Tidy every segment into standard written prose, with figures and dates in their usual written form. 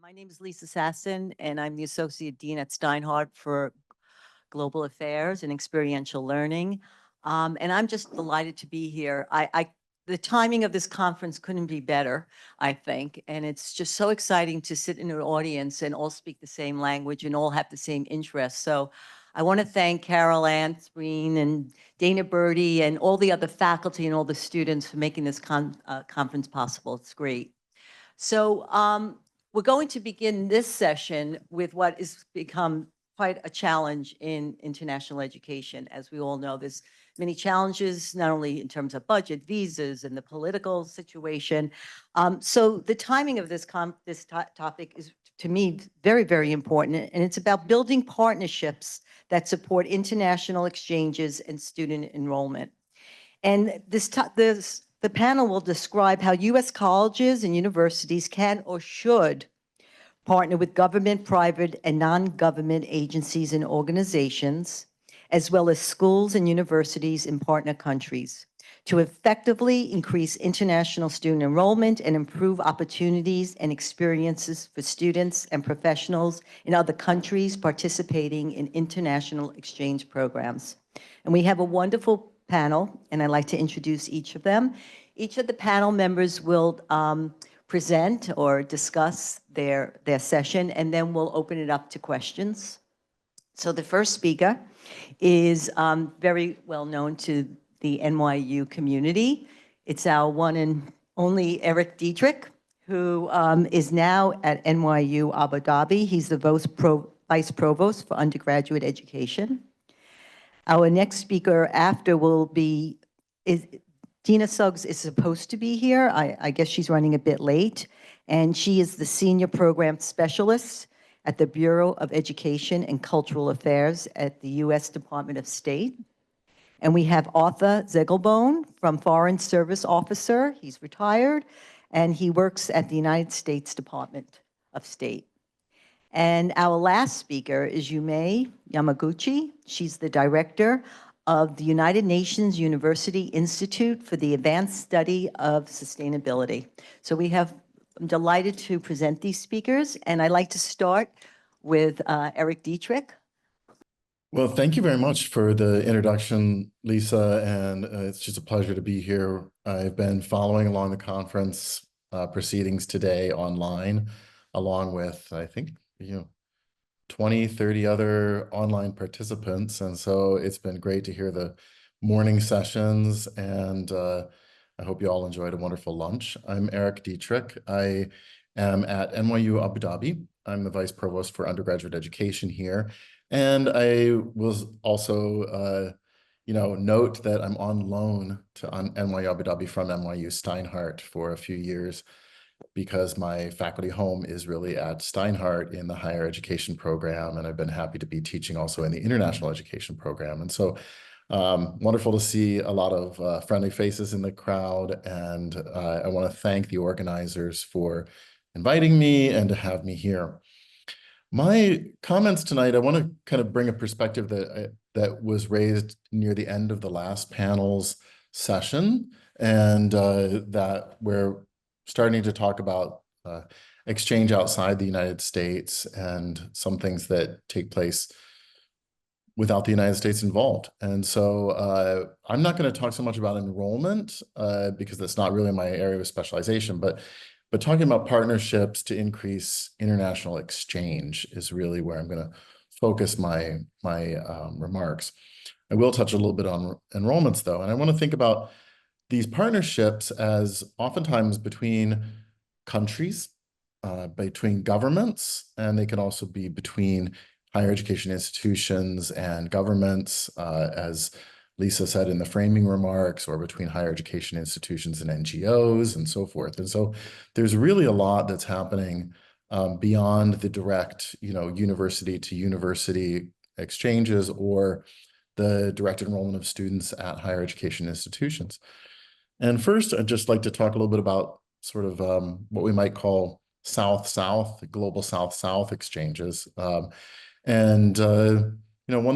My name is Lisa Sasson, and I'm the Associate Dean at Steinhardt for Global Affairs and Experiential Learning. And I'm just delighted to be here. The timing of this conference couldn't be better, I think. And it's just so exciting to sit in an audience and all speak the same language and all have the same interests. So I want to thank Carol Ann Spreen and Dana Birdie and all the other faculty and all the students for making this conference possible. It's great. So we're going to begin this session with what has become quite a challenge in international education. As we all know, there's many challenges, not only in terms of budget, visas, and the political situation. So the timing of this topic is, to me, very, very important. And it's about building partnerships that support international exchanges and student enrollment. And the panel will describe how U.S. colleges and universities can or should partner with government, private, and non-government agencies and organizations, as well as schools and universities in partner countries, to effectively increase international student enrollment and improve opportunities and experiences for students and professionals in other countries participating in international exchange programs. And we have a wonderful panel, and I'd like to introduce each of them. Each of the panel members will present or discuss their session, and then we'll open it up to questions. So the first speaker is very well known to the NYU community. It's our one and only Eric Dietrich, who is now at NYU Abu Dhabi. He's the Vice Provost for Undergraduate Education. Our next speaker after will be, Dina Suggs is supposed to be here. I guess she's running a bit late. And she is the Senior Program Specialist at the Bureau of Education and Cultural Affairs at the U.S. Department of State. And we have Arthur Zegelbone from Foreign Service Officer. He's retired, and he works at the United States Department of State. And our last speaker is Yume Yamaguchi. She's the director of the United Nations University Institute for the Advanced Study of Sustainability. So I'm delighted to present these speakers, and I'd like to start with Eric Dietrich. Well, thank you very much for the introduction, Lisa, and it's just a pleasure to be here. I've been following along the conference proceedings today online, along with, I think, 20, 30 other online participants. And so it's been great to hear the morning sessions, and I hope you all enjoyed a wonderful lunch. I'm Eric Dietrich. I am at NYU Abu Dhabi. I'm the Vice Provost for Undergraduate Education here. And I was also, note that I'm on loan to NYU Abu Dhabi from NYU Steinhardt for a few years, because my faculty home is really at Steinhardt in the higher education program, and I've been happy to be teaching also in the international education program. And so wonderful to see a lot of friendly faces in the crowd, and I want to thank the organizers for inviting me and to have me here. My comments tonight, I want to kind of bring a perspective that was raised near the end of the last panel's session, and that we're starting to talk about exchange outside the United States and some things that take place without the United States involved. And so I'm not going to talk so much about enrollment because that's not really my area of specialization, but talking about partnerships to increase international exchange is really where I'm going to focus my remarks. I will touch a little bit on enrollments, though, and I want to think about these partnerships as oftentimes between countries, between governments, and they can also be between higher education institutions and governments, as Lisa said in the framing remarks, or between higher education institutions and NGOs and so forth. And so there's really a lot that's happening beyond the direct, university to university exchanges or the direct enrollment of students at higher education institutions. And first, I'd just like to talk a little bit about sort of what we might call South-South, global South-South exchanges. One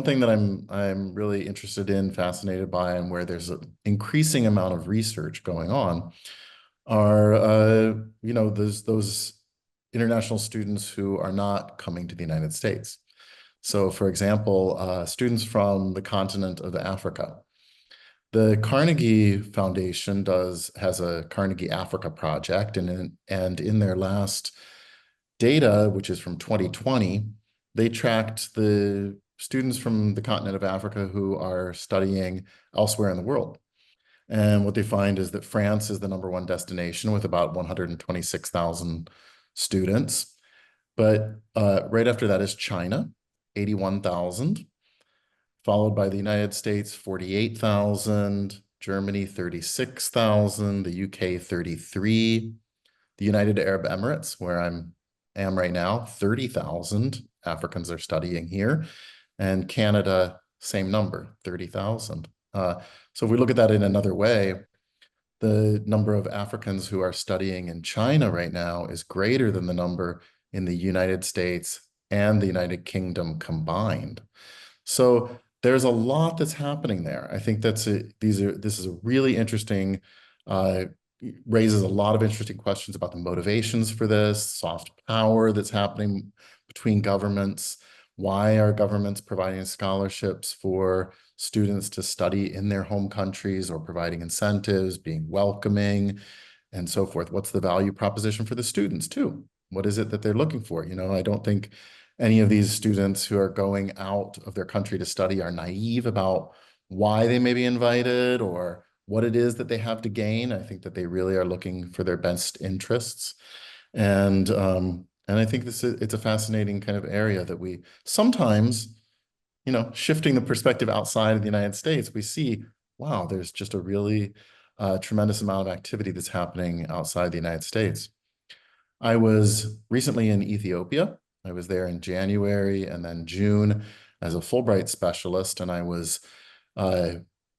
thing that I'm really interested in, fascinated by, and where there's an increasing amount of research going on are, those international students who are not coming to the United States. So for example, students from the continent of Africa. The Carnegie Foundation has a Carnegie Africa project, and in their last data, which is from 2020, they tracked the students from the continent of Africa who are studying elsewhere in the world. And what they find is that France is the #1 destination with about 126,000 students. But right after that is China, 81,000, followed by the United States, 48,000, Germany, 36,000, the UK, 33, the United Arab Emirates, where I am right now, 30,000 Africans are studying here, and Canada, same number, 30,000. So if we look at that in another way, the number of Africans who are studying in China right now is greater than the number in the United States and the United Kingdom combined. So there's a lot that's happening there. I think this is a really interesting, raises a lot of interesting questions about the motivations for this, soft power that's happening between governments. Why are governments providing scholarships for students to study in their home countries, or providing incentives, being welcoming, and so forth? What's the value proposition for the students too? What is it that they're looking for? You know, I don't think any of these students who are going out of their country to study are naive about why they may be invited or what it is that they have to gain. I think that they really are looking for their best interests. And I think it's a fascinating kind of area that we sometimes, you know, shifting the perspective outside of the United States, we see, wow, there's just a really tremendous amount of activity that's happening outside the United States. I was recently in Ethiopia. I was there in January and then June as a Fulbright specialist, and I was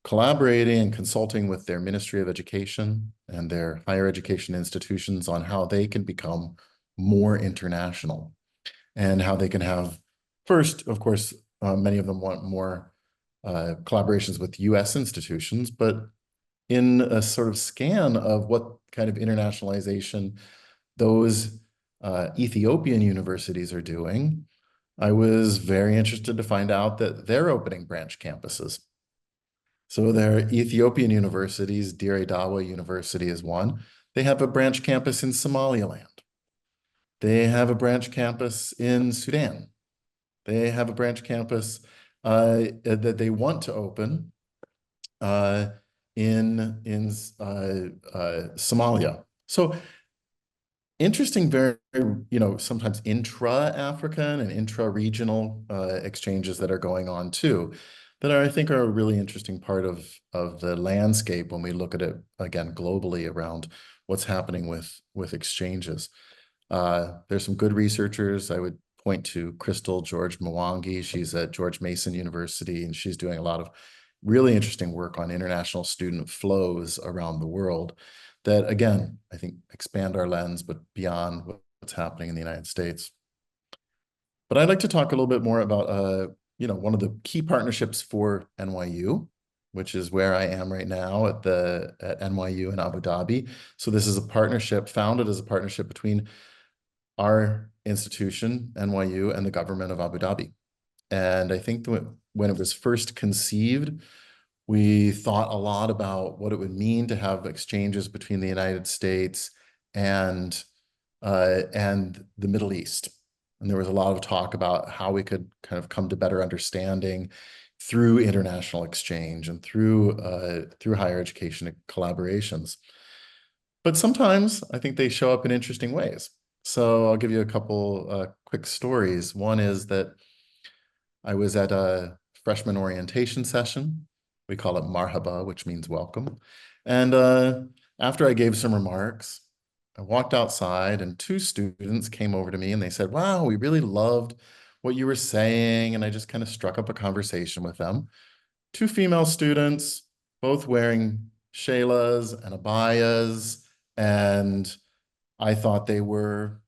collaborating and consulting with their Ministry of Education and their higher education institutions on how they can become more international and how they can have, first, of course, many of them want more collaborations with US institutions, but in a sort of scan of what kind of internationalization those Ethiopian universities are doing, I was very interested to find out that they're opening branch campuses. So their Ethiopian universities, Dire Dawa University is one. They have a branch campus in Somaliland. They have a branch campus in Sudan. They have a branch campus that they want to open in Somalia. So interesting, very, you know, sometimes intra-African and intra-regional exchanges that are going on too, that I think are a really interesting part of the landscape when we look at it, again, globally around what's happening with exchanges. There's some good researchers. I would point to Crystal George Mwangi. She's at George Mason University, and she's doing a lot of really interesting work on international student flows around the world that, again, I think expand our lens, but beyond what's happening in the United States. But I'd like to talk a little bit more about, you know, one of the key partnerships for NYU, which is where I am right now at NYU in Abu Dhabi. So this is a partnership founded as a partnership between our institution, NYU, and the government of Abu Dhabi. And I think that when it was first conceived, we thought a lot about what it would mean to have exchanges between the United States and the Middle East. And there was a lot of talk about how we could kind of come to better understanding through international exchange and through higher education collaborations. But sometimes I think they show up in interesting ways. So I'll give you a couple quick stories. One is that I was at a freshman orientation session. We call it Marhaba, which means welcome. And after I gave some remarks, I walked outside and two students came over to me and they said, wow, we really loved what you were saying. And I just kind of struck up a conversation with them. Two female students, both wearing shaylas and abayas, and I thought they were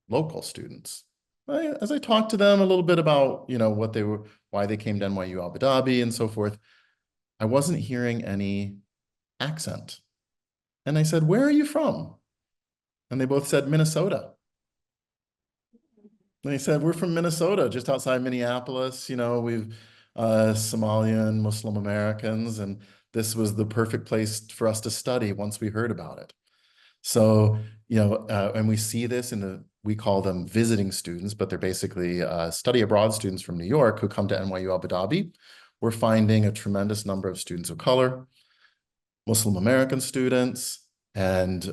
local students. As I talked to them a little bit about, you know, what they were, why they came to NYU Abu Dhabi and so forth, I wasn't hearing any accent. And I said, where are you from? And they both said, Minnesota. They said, we're from Minnesota, just outside Minneapolis. You know, we've Somalian Muslim Americans, and this was the perfect place for us to study once we heard about it. So, you know, and we see this we call them visiting students, but they're basically study abroad students from New York who come to NYU Abu Dhabi. We're finding a tremendous number of students of color, Muslim American students, and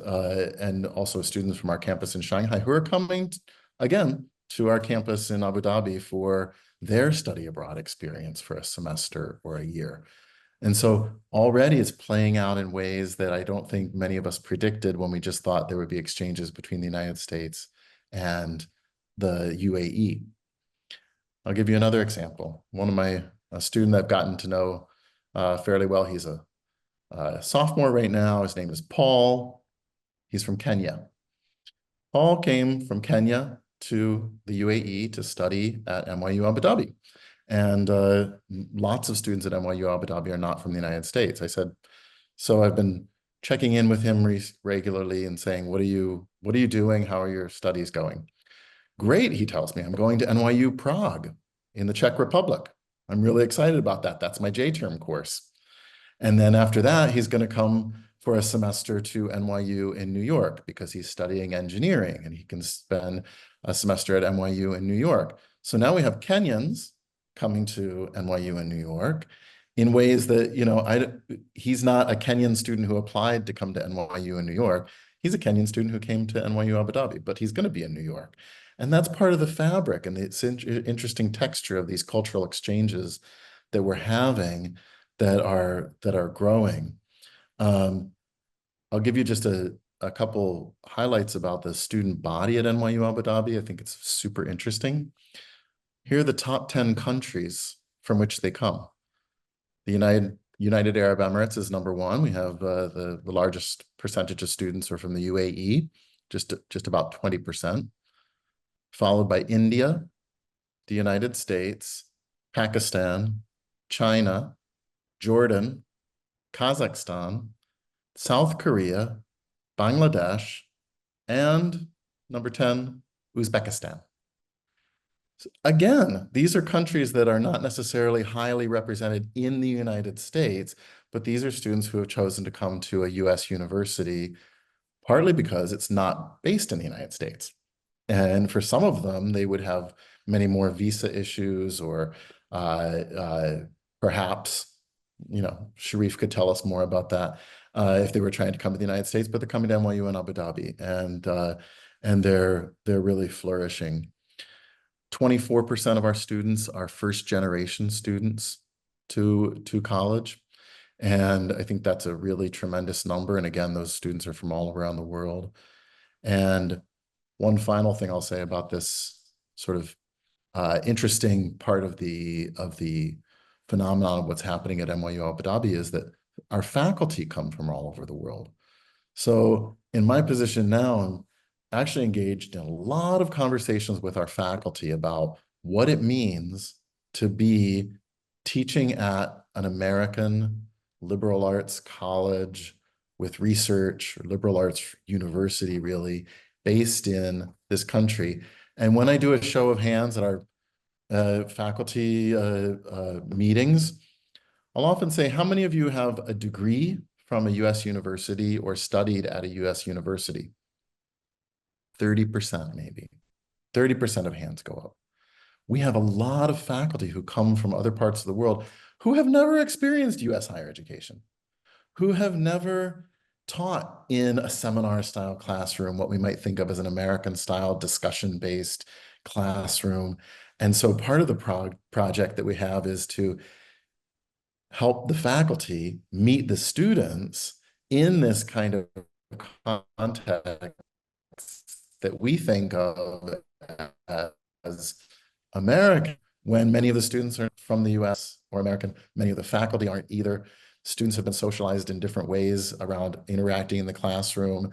also students from our campus in Shanghai who are coming again to our campus in Abu Dhabi for their study abroad experience for a semester or a year. And so already it's playing out in ways that I don't think many of us predicted when we just thought there would be exchanges between the United States and the UAE. I'll give you another example. A student I've gotten to know fairly well, he's a sophomore right now. His name is Paul. He's from Kenya. Paul came from Kenya to the UAE to study at NYU Abu Dhabi. And lots of students at NYU Abu Dhabi are not from the United States. I said, so I've been checking in with him regularly and saying, what are you doing? How are your studies going? Great, he tells me, I'm going to NYU Prague in the Czech Republic. I'm really excited about that. That's my J-term course. And then after that, he's going to come for a semester to NYU in New York because he's studying engineering and he can spend a semester at NYU in New York. So now we have Kenyans coming to NYU in New York in ways that, you know, he's not a Kenyan student who applied to come to NYU in New York. He's a Kenyan student who came to NYU Abu Dhabi, but he's going to be in New York. And that's part of the fabric and the interesting texture of these cultural exchanges that we're having that are growing. I'll give you just a couple highlights about the student body at NYU Abu Dhabi. I think it's super interesting. Here are the top 10 countries from which they come. The United Arab Emirates is number one. We have the largest percentage of students are from the UAE, just about 20%, followed by India, the United States, Pakistan, China, Jordan, Kazakhstan, South Korea, Bangladesh, and number 10, Uzbekistan. So again, these are countries that are not necessarily highly represented in the United States, but these are students who have chosen to come to a US university, partly because it's not based in the United States. And for some of them, they would have many more visa issues or perhaps, you know, Sharif could tell us more about that if they were trying to come to the United States, but they're coming to NYU and Abu Dhabi, and they're really flourishing. 24% of our students are first generation students to college. And I think that's a really tremendous number. And again, those students are from all around the world. And one final thing I'll say about this sort of interesting part of the phenomenon of what's happening at NYU Abu Dhabi is that our faculty come from all over the world. So in my position now, I'm actually engaged in a lot of conversations with our faculty about what it means to be teaching at an American liberal arts college with research, or liberal arts university really, based in this country. And when I do a show of hands at our faculty meetings, I'll often say, how many of you have a degree from a US university or studied at a US university? 30% maybe. 30% of hands go up. We have a lot of faculty who come from other parts of the world who have never experienced US higher education, who have never taught in a seminar-style classroom, what we might think of as an American-style discussion-based classroom. And so part of the project that we have is to help the faculty meet the students in this kind of context that we think of as American, when many of the students are from the US or American, many of the faculty aren't either. Students have been socialized in different ways around interacting in the classroom,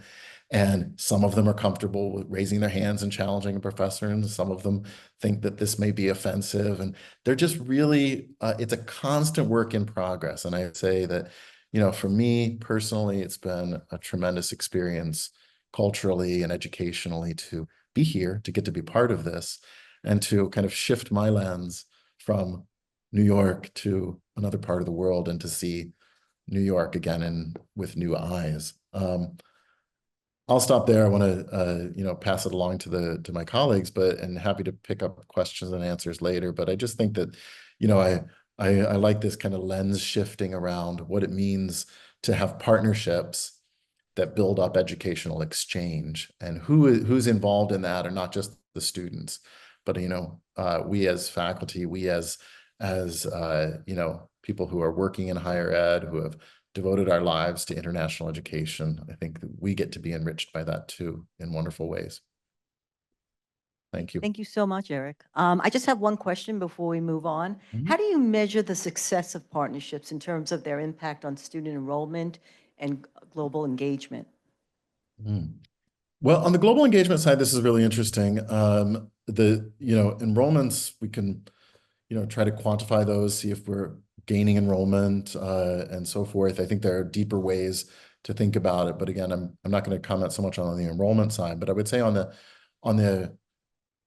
and some of them are comfortable with raising their hands and challenging a professor, and some of them think that this may be offensive, and they're just really, it's a constant work in progress. And I'd say that, you know, for me personally, it's been a tremendous experience culturally and educationally to be here, to get to be part of this. and to kind of shift my lens from New York to another part of the world and to see New York again and with new eyes. I'll stop there. I want to, pass it along to my colleagues, and happy to pick up questions and answers later. But I just think that, I like this kind of lens shifting around what it means to have partnerships that build up educational exchange, and who's involved in that are not just the students, but we as faculty, we as people who are working in higher ed, who have devoted our lives to international education. I think that we get to be enriched by that too in wonderful ways. Thank you. Thank you so much, Eric. I just have one question before we move on. Mhm. How do you measure the success of partnerships in terms of their impact on student enrollment and global engagement? Mm. Well, on the global engagement side, this is really interesting. Enrollments, we can, try to quantify those, see if we're gaining enrollment, and so forth. I think there are deeper ways to think about it. But again, I'm not going to comment so much on the enrollment side, but I would say on the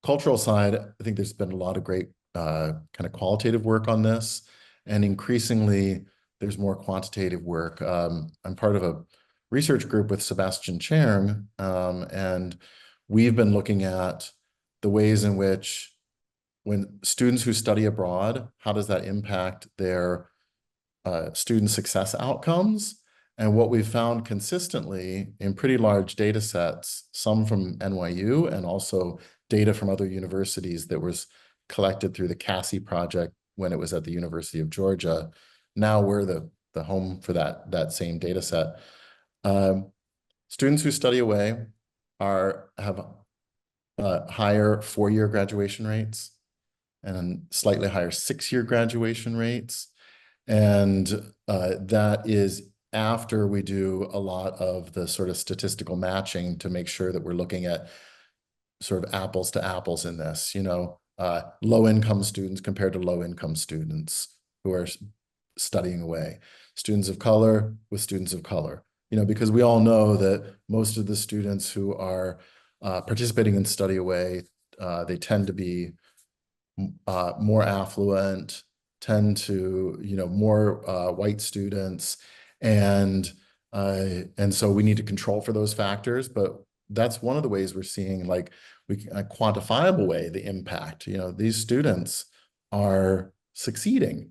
cultural side, I think there's been a lot of great kind of qualitative work on this, and increasingly there's more quantitative work. I'm part of a research group with Sebastian Chern, and we've been looking at the ways in which when students who study abroad, how does that impact their student success outcomes? And what we've found consistently in pretty large data sets, some from NYU and also data from other universities that was collected through the CASI project when it was at the University of Georgia. Now we're the home for that same data set. Students who study away have higher 4-year graduation rates and slightly higher 6-year graduation rates. And that is after we do a lot of the sort of statistical matching to make sure that we're looking at sort of apples to apples in this, low income students compared to low income students who are studying away, students of color with students of color, because we all know that most of the students who are participating in study away, they tend to be more affluent, tend to, more white students. And so we need to control for those factors, but that's one of the ways we're seeing, like, a quantifiable way, the impact. These students are succeeding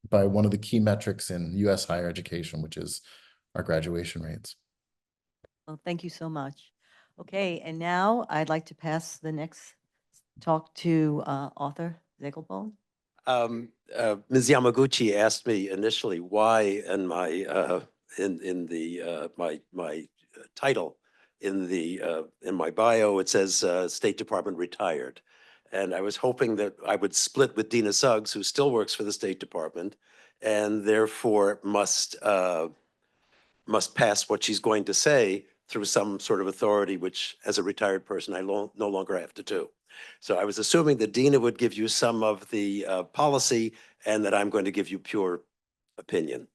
by one of the key metrics in US higher education, which is our graduation rates. Well, thank you so much. Okay, and now I'd like to pass the next talk to Arthur Zegelbaum. Ms. Yamaguchi asked me initially why in my in the my title in my bio it says State Department retired, and I was hoping that I would split with Dina Suggs, who still works for the State Department, and therefore must pass what she's going to say through some sort of authority, which as a retired person I no longer have to do. So I was assuming that Dina would give you some of the policy and that I'm going to give you pure opinion.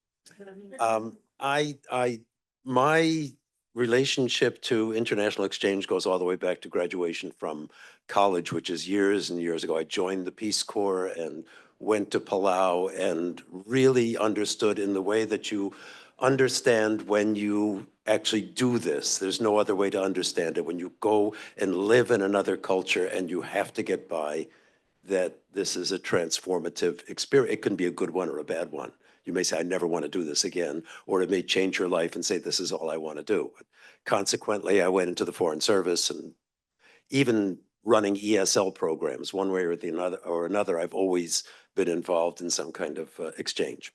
My relationship to international exchange goes all the way back to graduation from college, which is years and years ago. I joined the Peace Corps and went to Palau and really understood in the way that you understand when you actually do this. There's no other way to understand it. When you go and live in another culture and you have to get by, that this is a transformative experience. It can be a good one or a bad one. You may say, I never want to do this again, or it may change your life and say, this is all I want to do. Consequently, I went into the Foreign Service, and even running ESL programs, one way or another, I've always been involved in some kind of exchange.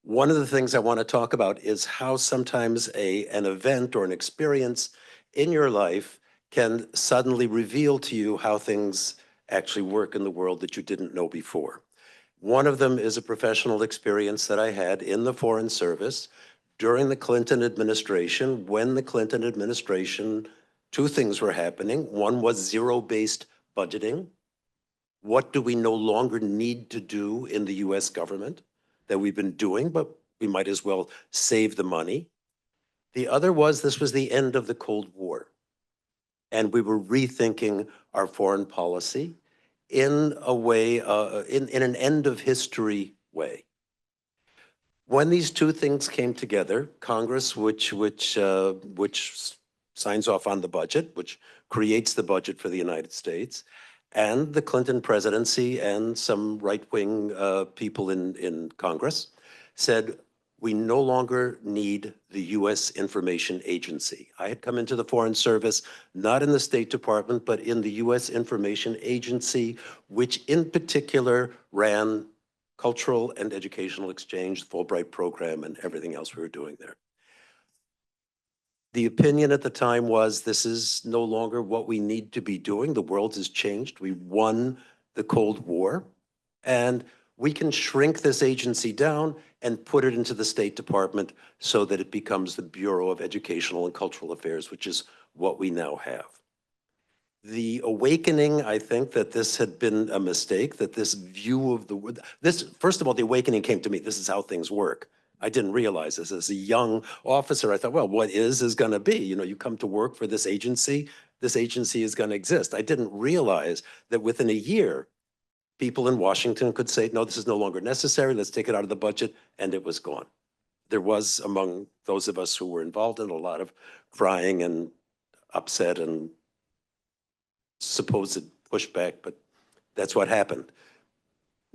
One of the things I want to talk about is how sometimes an event or an experience in your life can suddenly reveal to you how things actually work in the world that you didn't know before. One of them is a professional experience that I had in the Foreign Service during the Clinton administration. When the Clinton administration, two things were happening. One was zero-based budgeting. What do we no longer need to do in the US government that we've been doing, but we might as well save the money? The other was, this was the end of the Cold War. and we were rethinking our foreign policy in a way, in an end of history way. When these two things came together, Congress, which signs off on the budget, which creates the budget for the United States, and the Clinton presidency and some right-wing people in Congress said, we no longer need the U.S. Information Agency. I had come into the Foreign Service, not in the State Department, but in the U.S. Information Agency, which in particular ran cultural and educational exchange, the Fulbright program, and everything else we were doing there. The opinion at the time was this is no longer what we need to be doing. The world has changed. We won the Cold War, and we can shrink this agency down and put it into the State Department so that it becomes the Bureau of Educational and Cultural Affairs, which is what we now have. The awakening, I think, that this had been a mistake, that this view of the world, first of all, the awakening came to me, this is how things work. I didn't realize this. As a young officer, I thought, well, what is gonna be? You know, you come to work for this agency is gonna exist. I didn't realize that within a year, people in Washington could say, no, this is no longer necessary, let's take it out of the budget, and it was gone. There was, among those of us who were involved in a lot of crying and upset and supposed pushback, but that's what happened.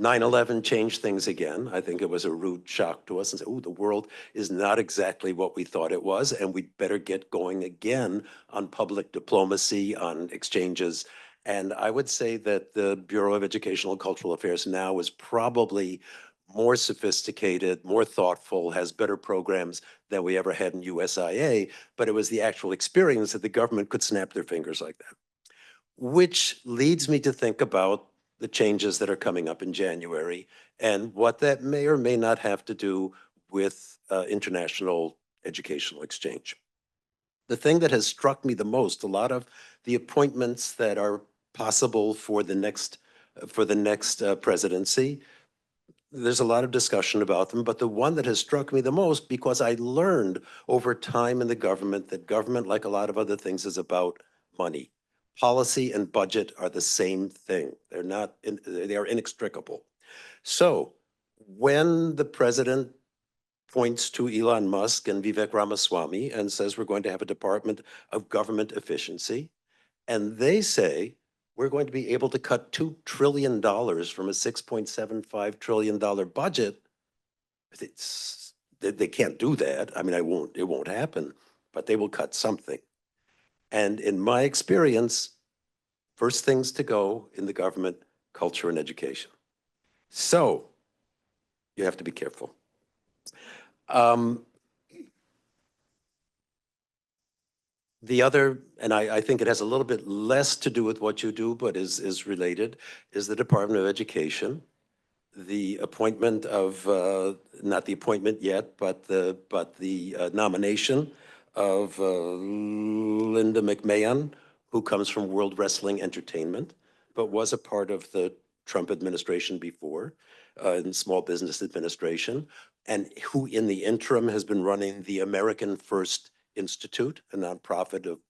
9/11 changed things again. I think it was a rude shock to us and said, oh, the world is not exactly what we thought it was, and we'd better get going again on public diplomacy, on exchanges. And I would say that the Bureau of Educational and Cultural Affairs now is probably more sophisticated, more thoughtful, has better programs than we ever had in USIA, but it was the actual experience that the government could snap their fingers like that. Which leads me to think about the changes that are coming up in January and what that may or may not have to do with international educational exchange. The thing that has struck me the most, a lot of the appointments that are possible for the next presidency, there's a lot of discussion about them, but the one that has struck me the most, because I learned over time in the government that government, like a lot of other things, is about money. Policy and budget are the same thing. They're not, they are inextricable. So when the president points to Elon Musk and Vivek Ramaswamy and says we're going to have a Department of Government Efficiency, and they say we're going to be able to cut $2 trillion from a $6.75 trillion budget, they can't do that. I mean, it won't happen, but they will cut something. And in my experience, first things to go in the government, culture and education. So you have to be careful. The other, and I think it has a little bit less to do with what you do, but is related, is the Department of Education. The appointment of, not the appointment yet, but the nomination of Linda McMahon, who comes from World Wrestling Entertainment, but was a part of the Trump administration before, in Small Business Administration, and who in the interim has been running the American First Institute, a nonprofit of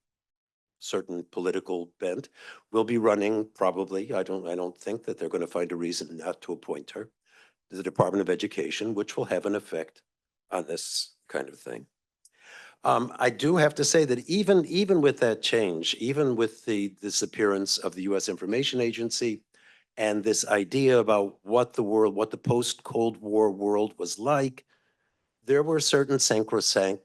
certain political bent, will be running probably, I don't think that they're going to find a reason not to appoint her, to the Department of Education, which will have an effect on this kind of thing. I do have to say that even with that change, even with the disappearance of the U.S. Information Agency and this idea about what the post-Cold War world was like, there were certain sacrosanct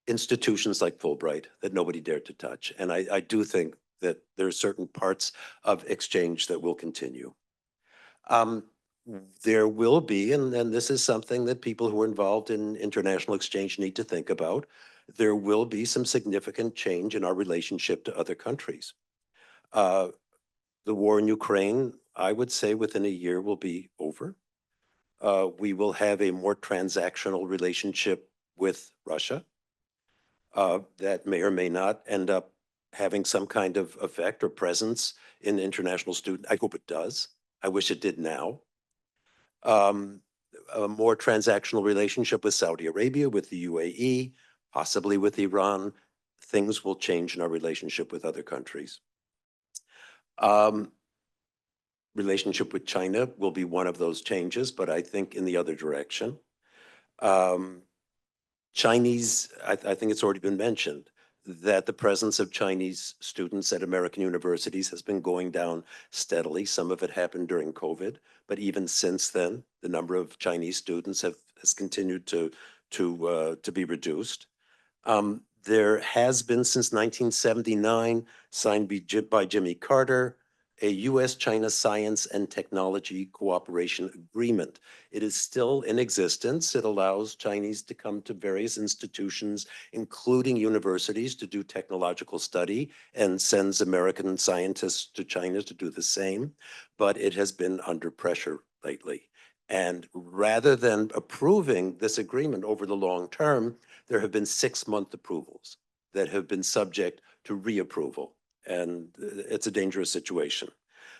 institutions like Fulbright that nobody dared to touch. And I do think that there are certain parts of exchange that will continue. There will be, and this is something that people who are involved in international exchange need to think about, there will be some significant change in our relationship to other countries. The war in Ukraine, I would say within a year will be over. We will have a more transactional relationship with Russia. That may or may not end up having some kind of effect or presence in international student. I hope it does. I wish it did now. A more transactional relationship with Saudi Arabia, with the UAE, possibly with Iran, things will change in our relationship with other countries. Relationship with China will be one of those changes, but I think in the other direction. Chinese, I think it's already been mentioned that the presence of Chinese students at American universities has been going down steadily. Some of it happened during COVID, but even since then, the number of Chinese students has continued to be reduced. There has been since 1979, signed by Jimmy Carter, a U.S.-China Science and Technology Cooperation Agreement. It is still in existence. It allows Chinese to come to various institutions, including universities, to do technological study, and sends American scientists to China to do the same. But it has been under pressure lately. And rather than approving this agreement over the long term, there have been 6-month approvals that have been subject to reapproval. And it's a dangerous situation.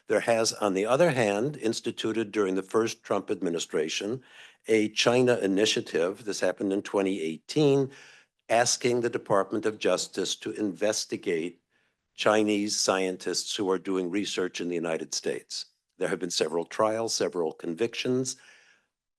There has, on the other hand, instituted during the first Trump administration, a China initiative, this happened in 2018, asking the Department of Justice to investigate Chinese scientists who are doing research in the United States. There have been several trials, several convictions.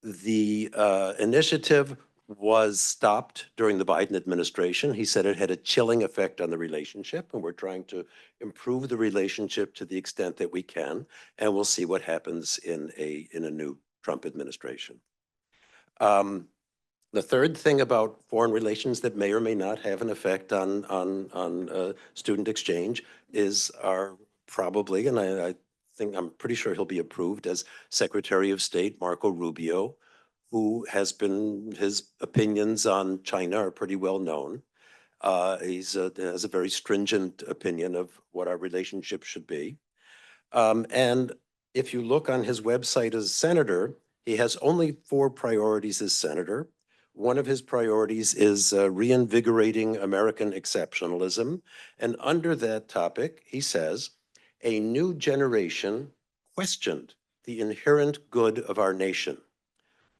The initiative was stopped during the Biden administration. He said it had a chilling effect on the relationship, and we're trying to improve the relationship to the extent that we can, and we'll see what happens in a new Trump administration. The third thing about foreign relations that may or may not have an effect on student exchange is our probably, and I'm pretty sure he'll be approved as Secretary of State Marco Rubio, who has been, his opinions on China are pretty well known. He has a very stringent opinion of what our relationship should be. And if you look on his website as senator, he has only 4 priorities as senator. One of his priorities is reinvigorating American exceptionalism. And under that topic, he says, a new generation questioned the inherent good of our nation.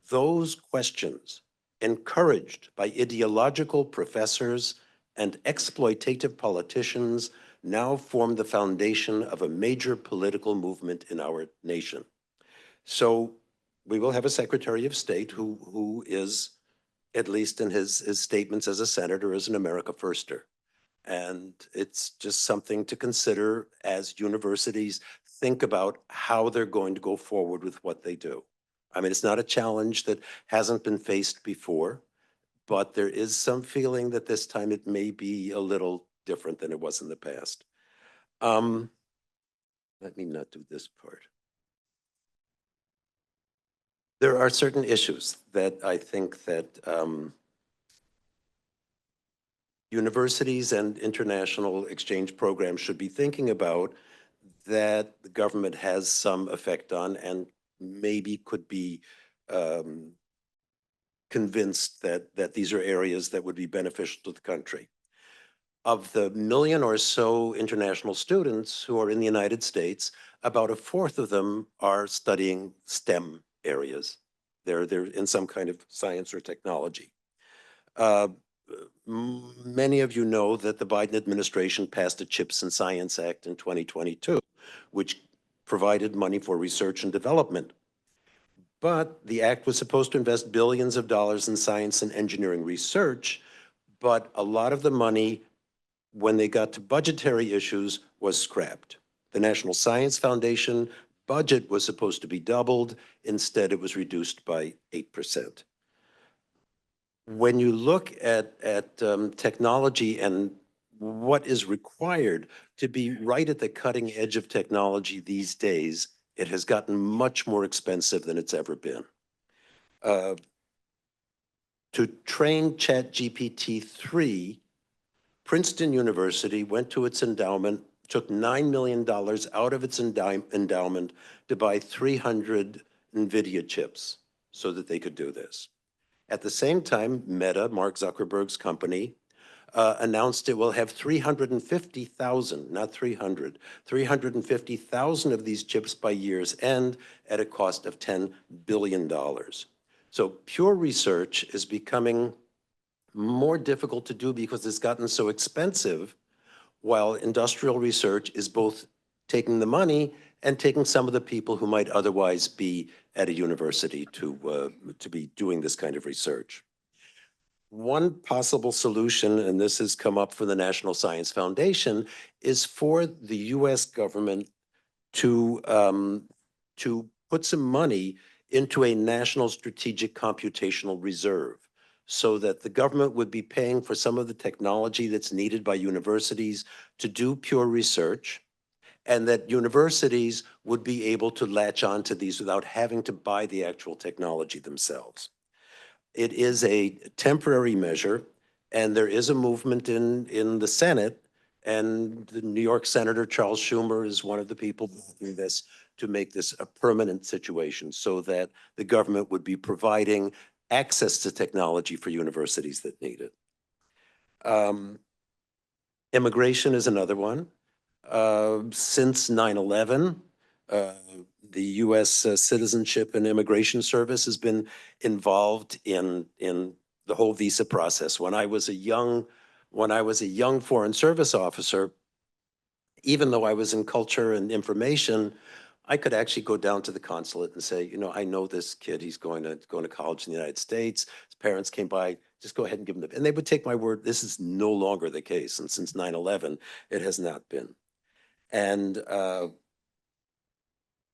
Those questions, encouraged by ideological professors and exploitative politicians, now form the foundation of a major political movement in our nation. So we will have a Secretary of State who is, at least in his statements as a senator, is an America firster. And it's just something to consider as universities think about how they're going to go forward with what they do. I mean, it's not a challenge that hasn't been faced before, but there is some feeling that this time it may be a little different than it was in the past. Let me not do this part. There are certain issues that I think that universities and international exchange programs should be thinking about that the government has some effect on and maybe could be convinced that these are areas that would be beneficial to the country. Of the 1 million or so international students who are in the United States, about 1/4 of them are studying STEM areas. They're in some kind of science or technology. Many of you know that the Biden administration passed a CHIPS and Science Act in 2022, which provided money for research and development. But the act was supposed to invest billions of dollars in science and engineering research, but a lot of the money, when they got to budgetary issues, was scrapped. The National Science Foundation budget was supposed to be doubled. Instead, it was reduced by 8%. When you look at technology and what is required to be right at the cutting edge of technology these days, it has gotten much more expensive than it's ever been. To train ChatGPT-3, Princeton University went to its endowment, took $9 million out of its endowment to buy 300 NVIDIA chips so that they could do this. At the same time, Meta, Mark Zuckerberg's company, announced it will have 350,000, not 300, 350,000 of these chips by year's end at a cost of $10 billion. So pure research is becoming more difficult to do because it's gotten so expensive, while industrial research is both taking the money and taking some of the people who might otherwise be at a university to be doing this kind of research. One possible solution, and this has come up for the National Science Foundation, is for the US government to put some money into a national strategic computational reserve so that the government would be paying for some of the technology that's needed by universities to do pure research, and that universities would be able to latch onto these without having to buy the actual technology themselves. It is a temporary measure, and there is a movement in the Senate, and the New York Senator Charles Schumer is one of the people doing this to make this a permanent situation so that the government would be providing access to technology for universities that need it. Immigration is another one. Since 9/11, the U.S. Citizenship and Immigration Service has been involved in the whole visa process. When I was a young Foreign Service officer, even though I was in culture and information, I could actually go down to the consulate and say, you know, I know this kid, he's going to college in the United States. His parents came by, just go ahead and give him the, and they would take my word. This is no longer the case. And since 9/11, it has not been. And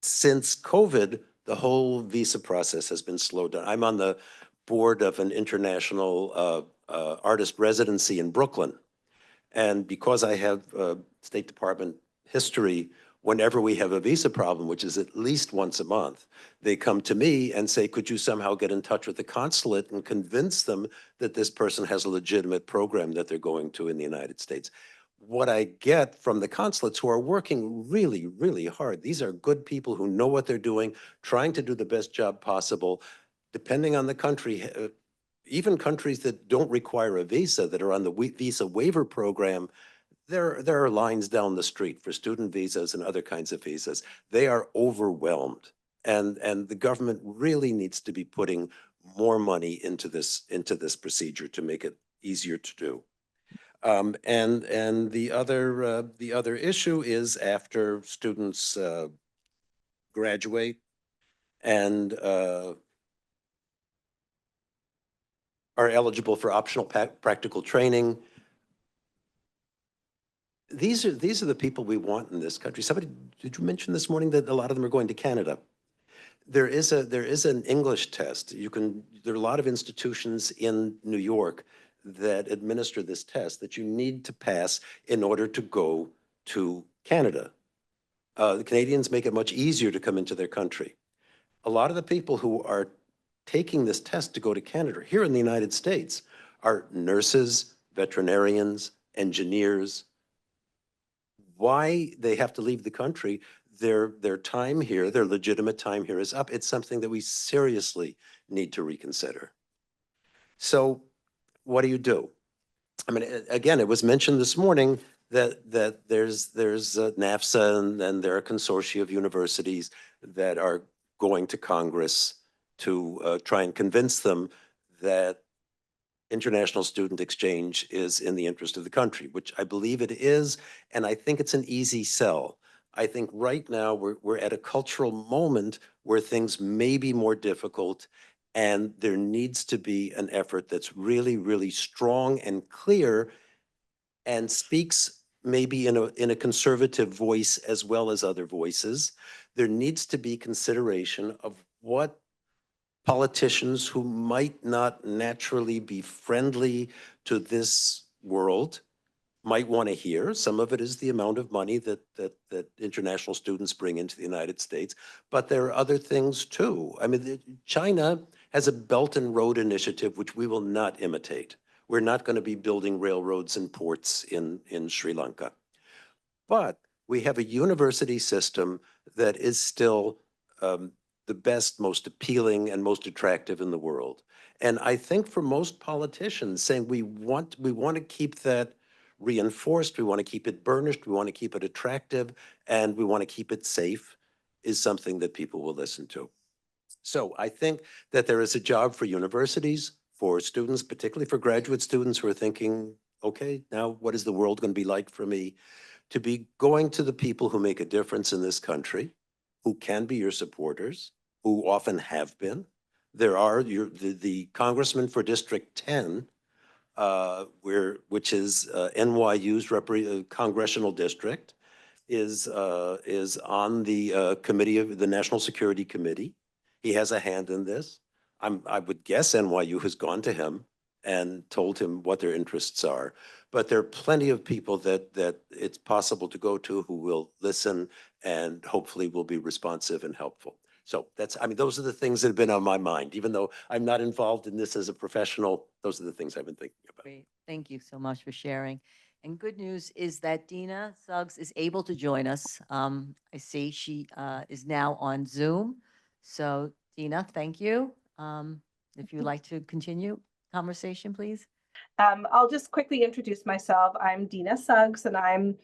since COVID, the whole visa process has been slowed down. I'm on the board of an international artist residency in Brooklyn. And because I have State Department history, whenever we have a visa problem, which is at least once a month, they come to me and say, could you somehow get in touch with the consulate and convince them that this person has a legitimate program that they're going to in the United States? What I get from the consulates, who are working really, really hard, these are good people who know what they're doing, trying to do the best job possible, depending on the country, even countries that don't require a visa, that are on the visa waiver program, there are lines down the street for student visas and other kinds of visas. They are overwhelmed. And the government really needs to be putting more money into this procedure to make it easier to do. And the other issue is after students graduate and are eligible for optional practical training. These are the people we want in this country. Somebody, did you mention this morning that a lot of them are going to Canada? There is an English test. There are a lot of institutions in New York that administer this test that you need to pass in order to go to Canada. The Canadians make it much easier to come into their country. A lot of the people who are taking this test to go to Canada here in the United States are nurses, veterinarians, engineers. Why they have to leave the country, their time here, their legitimate time here is up. It's something that we seriously need to reconsider. So what do you do? I mean, again, it was mentioned this morning that there's NAFSA and there are a consortia of universities that are going to Congress to try and convince them that international student exchange is in the interest of the country, which I believe it is, and I think it's an easy sell. I think right now we're at a cultural moment where things may be more difficult, and there needs to be an effort that's really, really strong and clear and speaks maybe in a conservative voice as well as other voices. There needs to be consideration of what politicians who might not naturally be friendly to this world might want to hear. Some of it is the amount of money that international students bring into the United States, but there are other things too. I mean, China has a Belt and Road Initiative, which we will not imitate. We're not going to be building railroads and ports in Sri Lanka. But we have a university system that is still the best, most appealing, and most attractive in the world. And I think for most politicians, saying we want to keep that reinforced, we want to keep it burnished, we want to keep it attractive, and we want to keep it safe, is something that people will listen to. So I think that there is a job for universities, for students, particularly for graduate students who are thinking, okay, now what is the world going to be like for me? To be going to the people who make a difference in this country, who can be your supporters, who often have been. There are the congressman for District 10, which is NYU's congressional district, is on the committee of the National Security Committee. He has a hand in this. I would guess NYU has gone to him and told him what their interests are. But there are plenty of people that it's possible to go to who will listen and hopefully will be responsive and helpful. So those are the things that have been on my mind. Even though I'm not involved in this as a professional, those are the things I've been thinking about. Great. Thank you so much for sharing. And good news is that Dina Suggs is able to join us. I see she is now on Zoom. So Dina, thank you. If you'd like to continue conversation, please. I'll just quickly introduce myself. I'm Dina Suggs, and I'm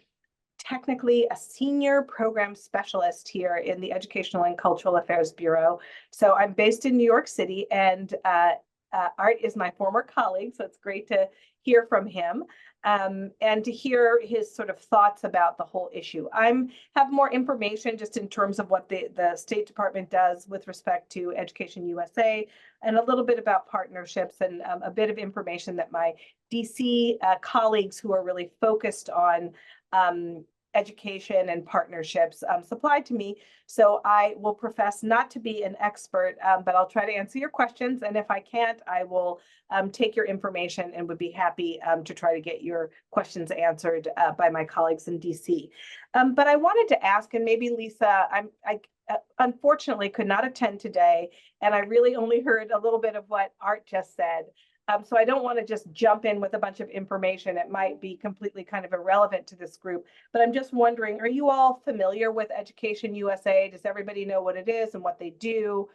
technically a senior program specialist here in the Educational and Cultural Affairs Bureau. So I'm based in New York City, and Art is my former colleague, so it's great to hear from him and to hear his sort of thoughts about the whole issue. I have more information just in terms of what the State Department does with respect to Education USA, and a little bit about partnerships, and a bit of information that my DC colleagues who are really focused on education and partnerships supplied to me. So I will profess not to be an expert, but I'll try to answer your questions. And if I can't, I will take your information and would be happy to try to get your questions answered by my colleagues in DC. But I wanted to ask, and maybe Lisa, I unfortunately could not attend today, and I really only heard a little bit of what Art just said. So I don't want to just jump in with a bunch of information. It might be completely kind of irrelevant to this group, but I'm just wondering, are you all familiar with Education USA? Does everybody know what it is and what they do?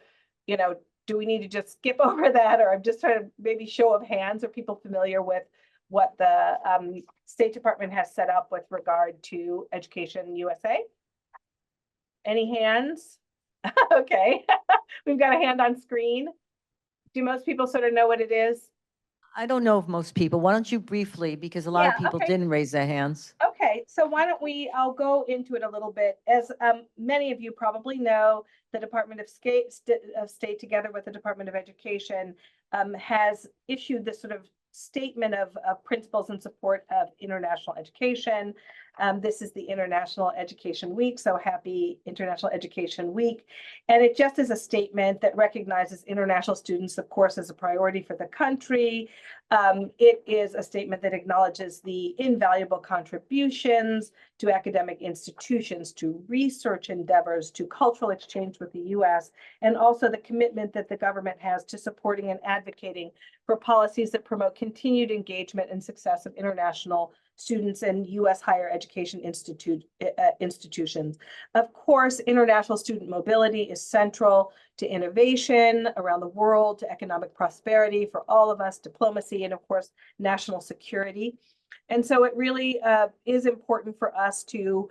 You know, do we need to just skip over that? Or I'm just trying to maybe show of hands. Are people familiar with what the State Department has set up with regard to Education USA? Any hands? Okay, we've got a hand on screen. Do most people sort of know what it is? I don't know if most people. Why don't you briefly, because a lot of people didn't raise their hands. Okay, so why don't I'll go into it a little bit. As many of you probably know, the Department of State, together with the Department of Education, has issued this sort of statement of principles in support of international education. This is the International Education Week, so happy International Education Week. And it just is a statement that recognizes international students, of course, as a priority for the country. It is a statement that acknowledges the invaluable contributions to academic institutions, to research endeavors, to cultural exchange with the U.S., and also the commitment that the government has to supporting and advocating for policies that promote continued engagement and success of international students and U.S. higher education institutions. Of course, international student mobility is central to innovation around the world, to economic prosperity for all of us, diplomacy, and of course, national security. And so it really is important for us to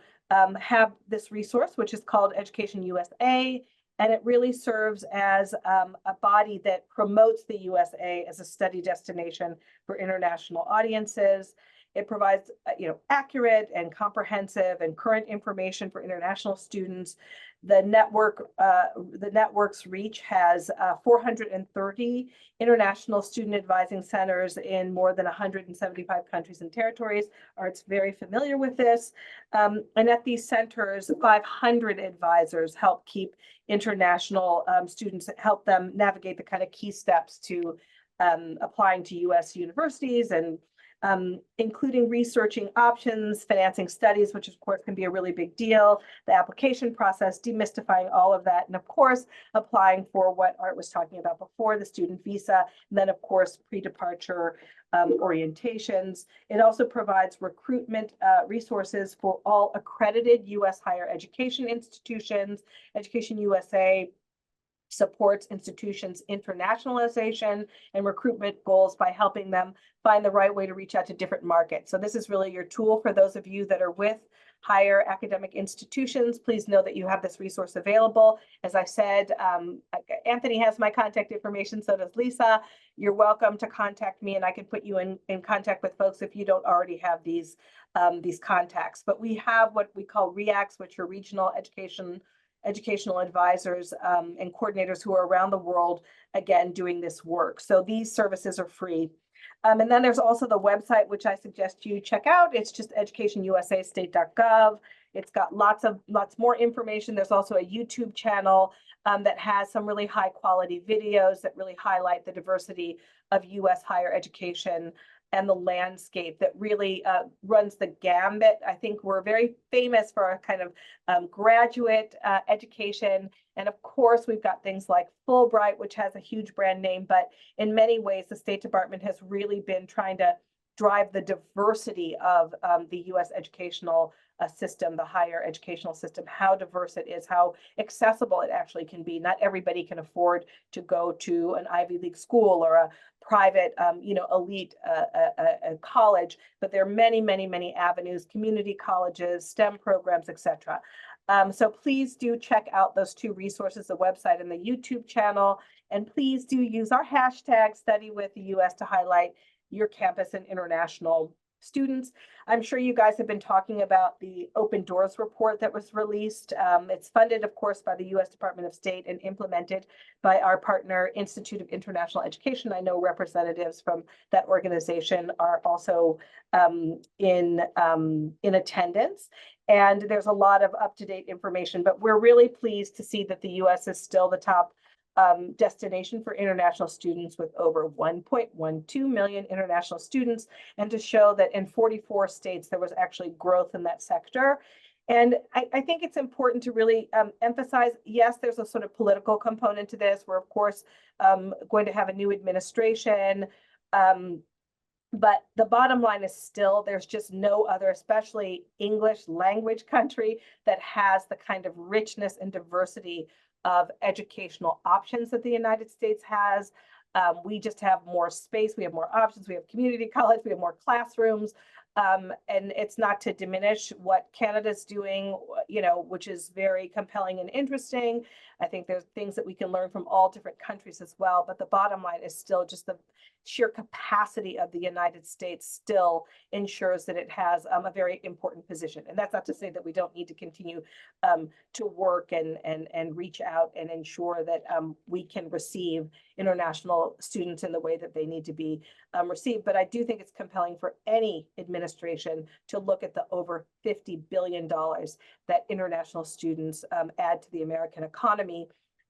have this resource, which is called Education USA. And it really serves as a body that promotes the USA as a study destination for international audiences. It provides, accurate and comprehensive and current information for international students. The network's reach has 430 international student advising centers in more than 175 countries and territories. Art's very familiar with this. And at these centers, 500 advisors help keep international students, help them navigate the kind of key steps to applying to U.S. universities, and including researching options, financing studies, which of course can be a really big deal, the application process, demystifying all of that, and of course, applying for what Art was talking about before, the student visa, and then of course, pre-departure orientations. It also provides recruitment resources for all accredited U.S. higher education institutions. Education USA supports institutions' internationalization and recruitment goals by helping them find the right way to reach out to different markets. So this is really your tool for those of you that are with higher academic institutions. Please know that you have this resource available. As I said, Anthony has my contact information, so does Lisa. You're welcome to contact me, and I can put you in contact with folks if you don't already have these contacts. But we have what we call REACs, which are regional educational advisors and coordinators who are around the world, again, doing this work. So these services are free. And then there's also the website, which I suggest you check out. It's just educationusastate.gov. It's got lots more information. There's also a YouTube channel that has some really high quality videos that really highlight the diversity of US higher education and the landscape that really runs the gambit. I think we're very famous for our kind of graduate education. And of course, we've got things like Fulbright, which has a huge brand name, but in many ways, the State Department has really been trying to drive the diversity of the US educational system, the higher educational system, how diverse it is, how accessible it actually can be. Not everybody can afford to go to an Ivy League school or a private, elite college, but there are many avenues, community colleges, STEM programs, etc. So please do check out those two resources, the website and the YouTube channel, and please do use our hashtag #StudyWithTheUS to highlight your campus and international students. I'm sure you guys have been talking about the Open Doors report that was released. It's funded, of course, by the U.S. Department of State and implemented by our partner, Institute of International Education. I know representatives from that organization are also in attendance. And there's a lot of up-to-date information, but we're really pleased to see that the U.S. is still the top destination for international students with over 1.12 million international students, and to show that in 44 states, there was actually growth in that sector. And I think it's important to really emphasize, yes, there's a sort of political component to this. We're, of course, going to have a new administration. But the bottom line is still, there's just no other, especially English language country, that has the kind of richness and diversity of educational options that the United States has. We just have more space, we have more options, we have community college, we have more classrooms. And it's not to diminish what Canada's doing, which is very compelling and interesting. I think there's things that we can learn from all different countries as well. But the bottom line is still just the sheer capacity of the United States still ensures that it has a very important position. And that's not to say that we don't need to continue to work and reach out and ensure that we can receive international students in the way that they need to be received. But I do think it's compelling for any administration to look at the over $50 billion that international students add to the American economy.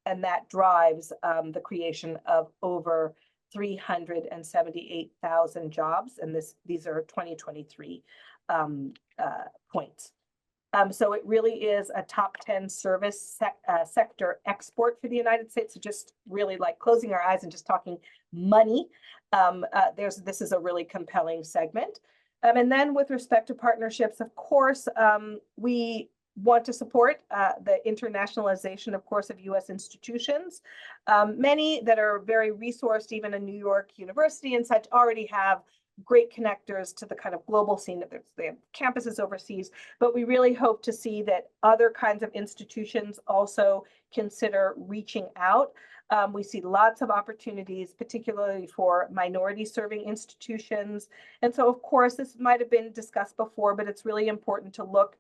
And that drives the creation of over 378,000 jobs. And these are 2023 points. So it really is a top 10 service sector export for the United States. So just really like closing our eyes and just talking money. This is a really compelling segment. And then with respect to partnerships, of course, we want to support the internationalization, of course, of U.S. institutions. Many that are very resourced, even in New York University and such, already have great connectors to the kind of global scene. They have campuses overseas, but we really hope to see that other kinds of institutions also consider reaching out. We see lots of opportunities, particularly for minority serving institutions. And so, of course, this might have been discussed before, but it's really important to look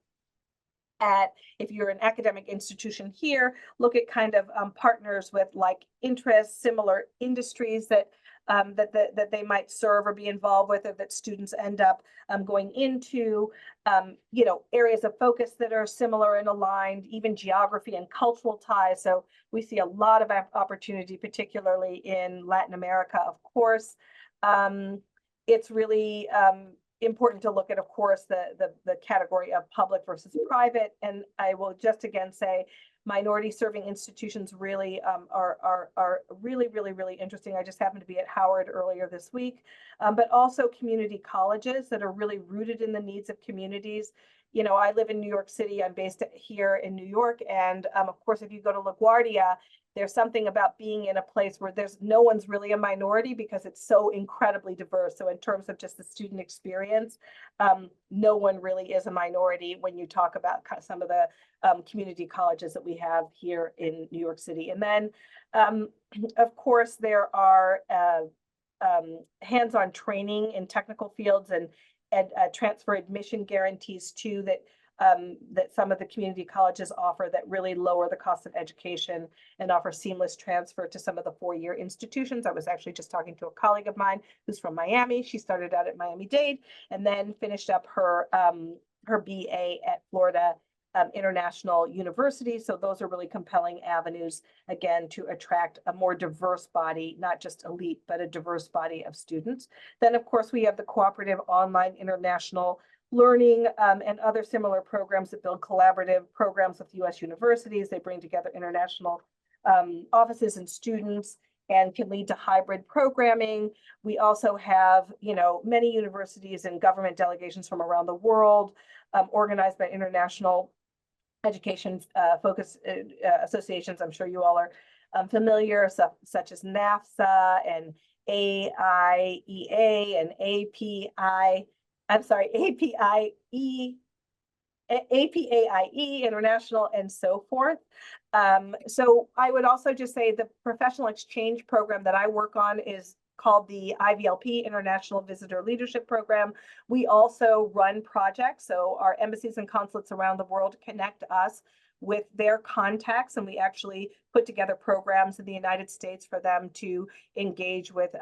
at, if you're an academic institution here, look at kind of partners with like interests, similar industries that they might serve or be involved with, or that students end up going into, areas of focus that are similar and aligned, even geography and cultural ties. So we see a lot of opportunity, particularly in Latin America, of course. It's really important to look at, of course, the category of public versus private. And I will just again say, minority serving institutions really are really interesting. I just happened to be at Howard earlier this week, but also community colleges that are really rooted in the needs of communities. I live in New York City. I'm based here in New York. And of course, if you go to LaGuardia, There's something about being in a place where no one's really a minority because it's so incredibly diverse. So in terms of just the student experience, no one really is a minority when you talk about some of the community colleges that we have here in New York City. And then, of course, there are hands-on training in technical fields and transfer admission guarantees too that some of the community colleges offer that really lower the cost of education and offer seamless transfer to some of the four-year institutions. I was actually just talking to a colleague of mine who's from Miami. She started out at Miami-Dade and then finished up her BA at Florida International University. So those are really compelling avenues, again, to attract a more diverse body, not just elite, but a diverse body of students. Then, of course, we have the cooperative online international learning and other similar programs that build collaborative programs with U.S. universities. They bring together international offices and students and can lead to hybrid programming. We also have, many universities and government delegations from around the world organized by international education focus associations. I'm sure you all are familiar, such as NAFSA and AIEA and APAIE International and so forth. So I would also just say the professional exchange program that I work on is called the IVLP, International Visitor Leadership Program. We also run projects. So our embassies and consulates around the world connect us with their contacts, and we actually put together programs in the United States for them to engage with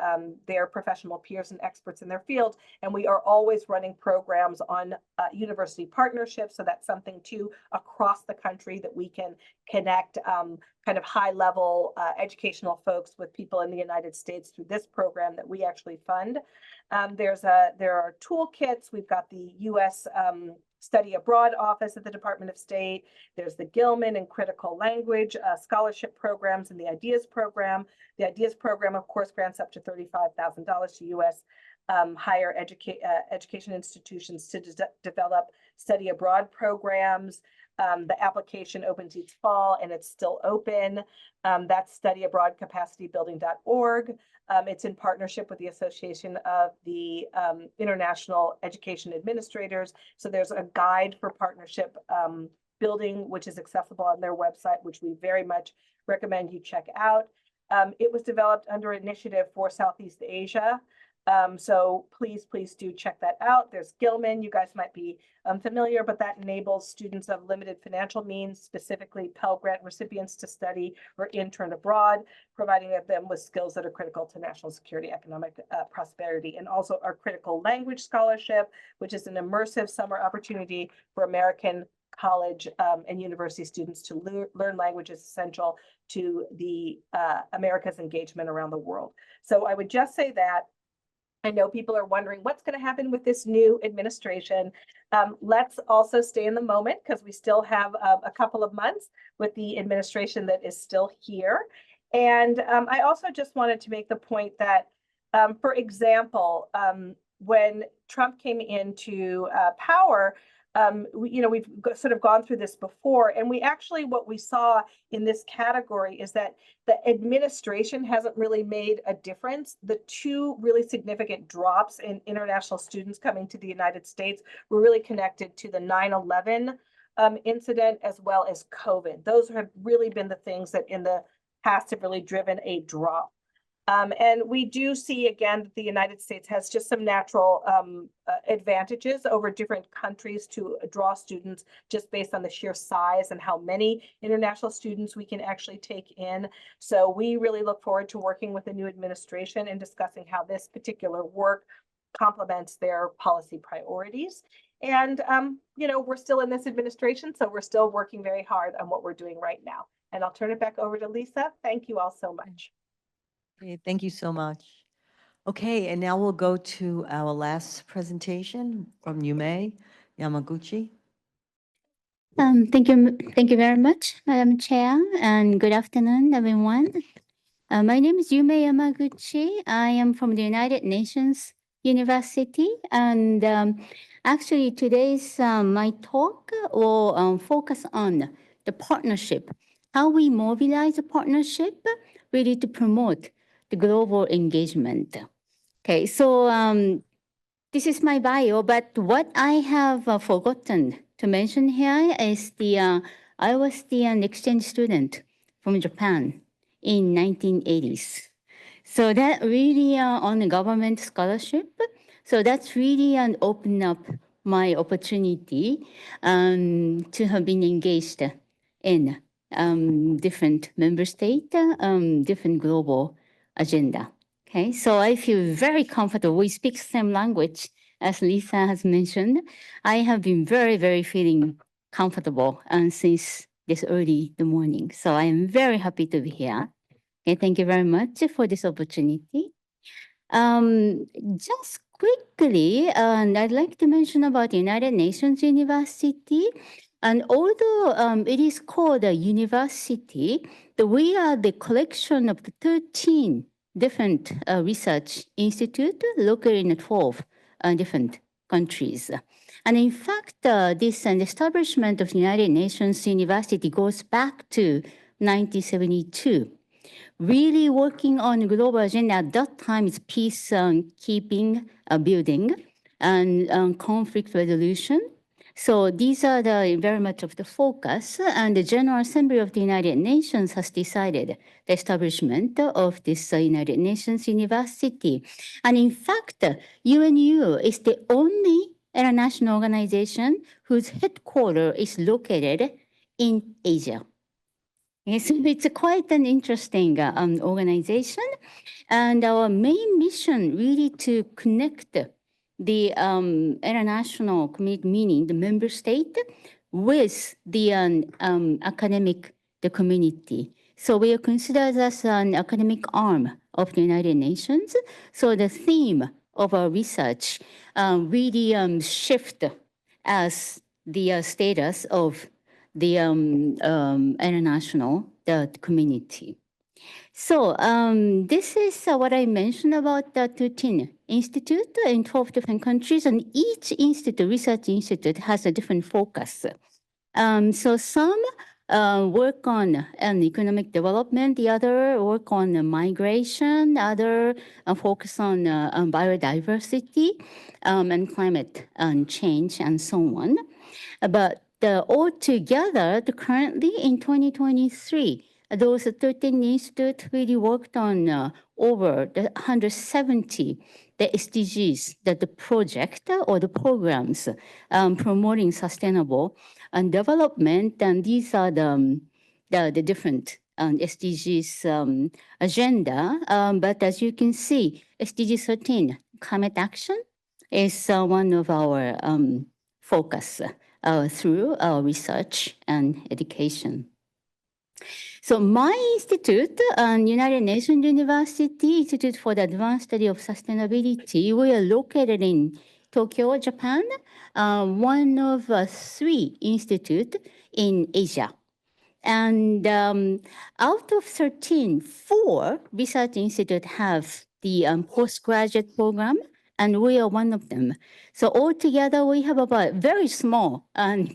their professional peers and experts in their field. And we are always running programs on university partnerships. So that's something too across the country that we can connect kind of high-level educational folks with people in the United States through this program that we actually fund. There are toolkits. We've got the U.S. Study Abroad Office at the Department of State. There's the Gilman and Critical Language scholarship programs and the IDEAS program. The IDEAS program, of course, grants up to $35,000 to U.S. Higher education institutions to develop study abroad programs. The application opens each fall and it's still open. That's studyabroadcapacitybuilding.org. It's in partnership with the Association of the International Education Administrators. So there's a guide for partnership building, which is accessible on their website, which we very much recommend you check out. It was developed under initiative for Southeast Asia. So please do check that out. There's Gilman, you guys might be familiar, but that enables students of limited financial means, specifically Pell Grant recipients, to study or intern abroad, providing them with skills that are critical to national security, economic prosperity, and also our Critical Language Scholarship, which is an immersive summer opportunity for American college and university students to learn languages essential to the America's engagement around the world. So I would just say that I know people are wondering what's going to happen with this new administration. Let's also stay in the moment because we still have a couple of months with the administration that is still here. And I also just wanted to make the point that, for example, when Trump came into power, we've sort of gone through this before, and what we saw in this category is that the administration hasn't really made a difference. The two really significant drops in international students coming to the United States were really connected to the 9/11 incident as well as COVID. Those have really been the things that in the past have really driven a drop. And we do see, again, that the United States has just some natural advantages over different countries to draw students just based on the sheer size and how many international students we can actually take in. So we really look forward to working with the new administration and discussing how this particular work complements their policy priorities. And, we're still in this administration, so we're still working very hard on what we're doing right now. And I'll turn it back over to Lisa. Thank you all so much. Okay, thank you so much. Okay, and now we'll go to our last presentation from Yume Yamaguchi. Thank you very much, Madam Chair, and good afternoon, everyone. My name is Yume Yamaguchi. I am from the United Nations University, and actually today's my talk will focus on the partnership how we mobilize a partnership really to promote the global engagement. Okay, so this is my bio, but what I have forgotten to mention here is I was an exchange student from Japan in 1980s. So that really on a government scholarship. So that's really an open up my opportunity to have been engaged in different member state, different global agenda. Okay, so I feel very comfortable. We speak same language, as Lisa has mentioned. I have been very, very feeling comfortable since this early the morning. So I am very happy to be here. Okay, thank you very much for this opportunity. Just quickly, and I'd like to mention about United Nations University. And although it is called a university, we are the collection of the 13 different research institutes located in 12 different countries. And in fact, this establishment of United Nations University goes back to 1972. Really working on global agenda at that time is peace keeping building and conflict resolution. So these are the very much of the focus, and the General Assembly of the United Nations has decided the establishment of this United Nations University. And in fact, UNU is the only international organization whose headquarters is located in Asia. Yes, it's quite an interesting organization, and our main mission really to connect the international community, meaning the member state, with the academic the community. So we are considered as an academic arm of the United Nations. So the theme of our research really shift as the status of the international community. So this is what I mentioned about the 13 institute in 12 different countries, and each institute, research institute, has a different focus. So some work on economic development, the other work on migration, other focus on biodiversity and climate change and so on. But altogether, currently in 2023, those 13 institutes really worked on over 170 the SDGs, that the project or the programs promoting sustainable development, and these are the different SDGs agenda. But as you can see, SDG 13, climate action, is one of our focus through our research and education. So my institute, United Nations University Institute for the Advanced Study of Sustainability, we are located in Tokyo, Japan, one of 3 institutes in Asia. And out of 13, 4 research institutes have the postgraduate program, and we are one of them. So altogether, we have about very small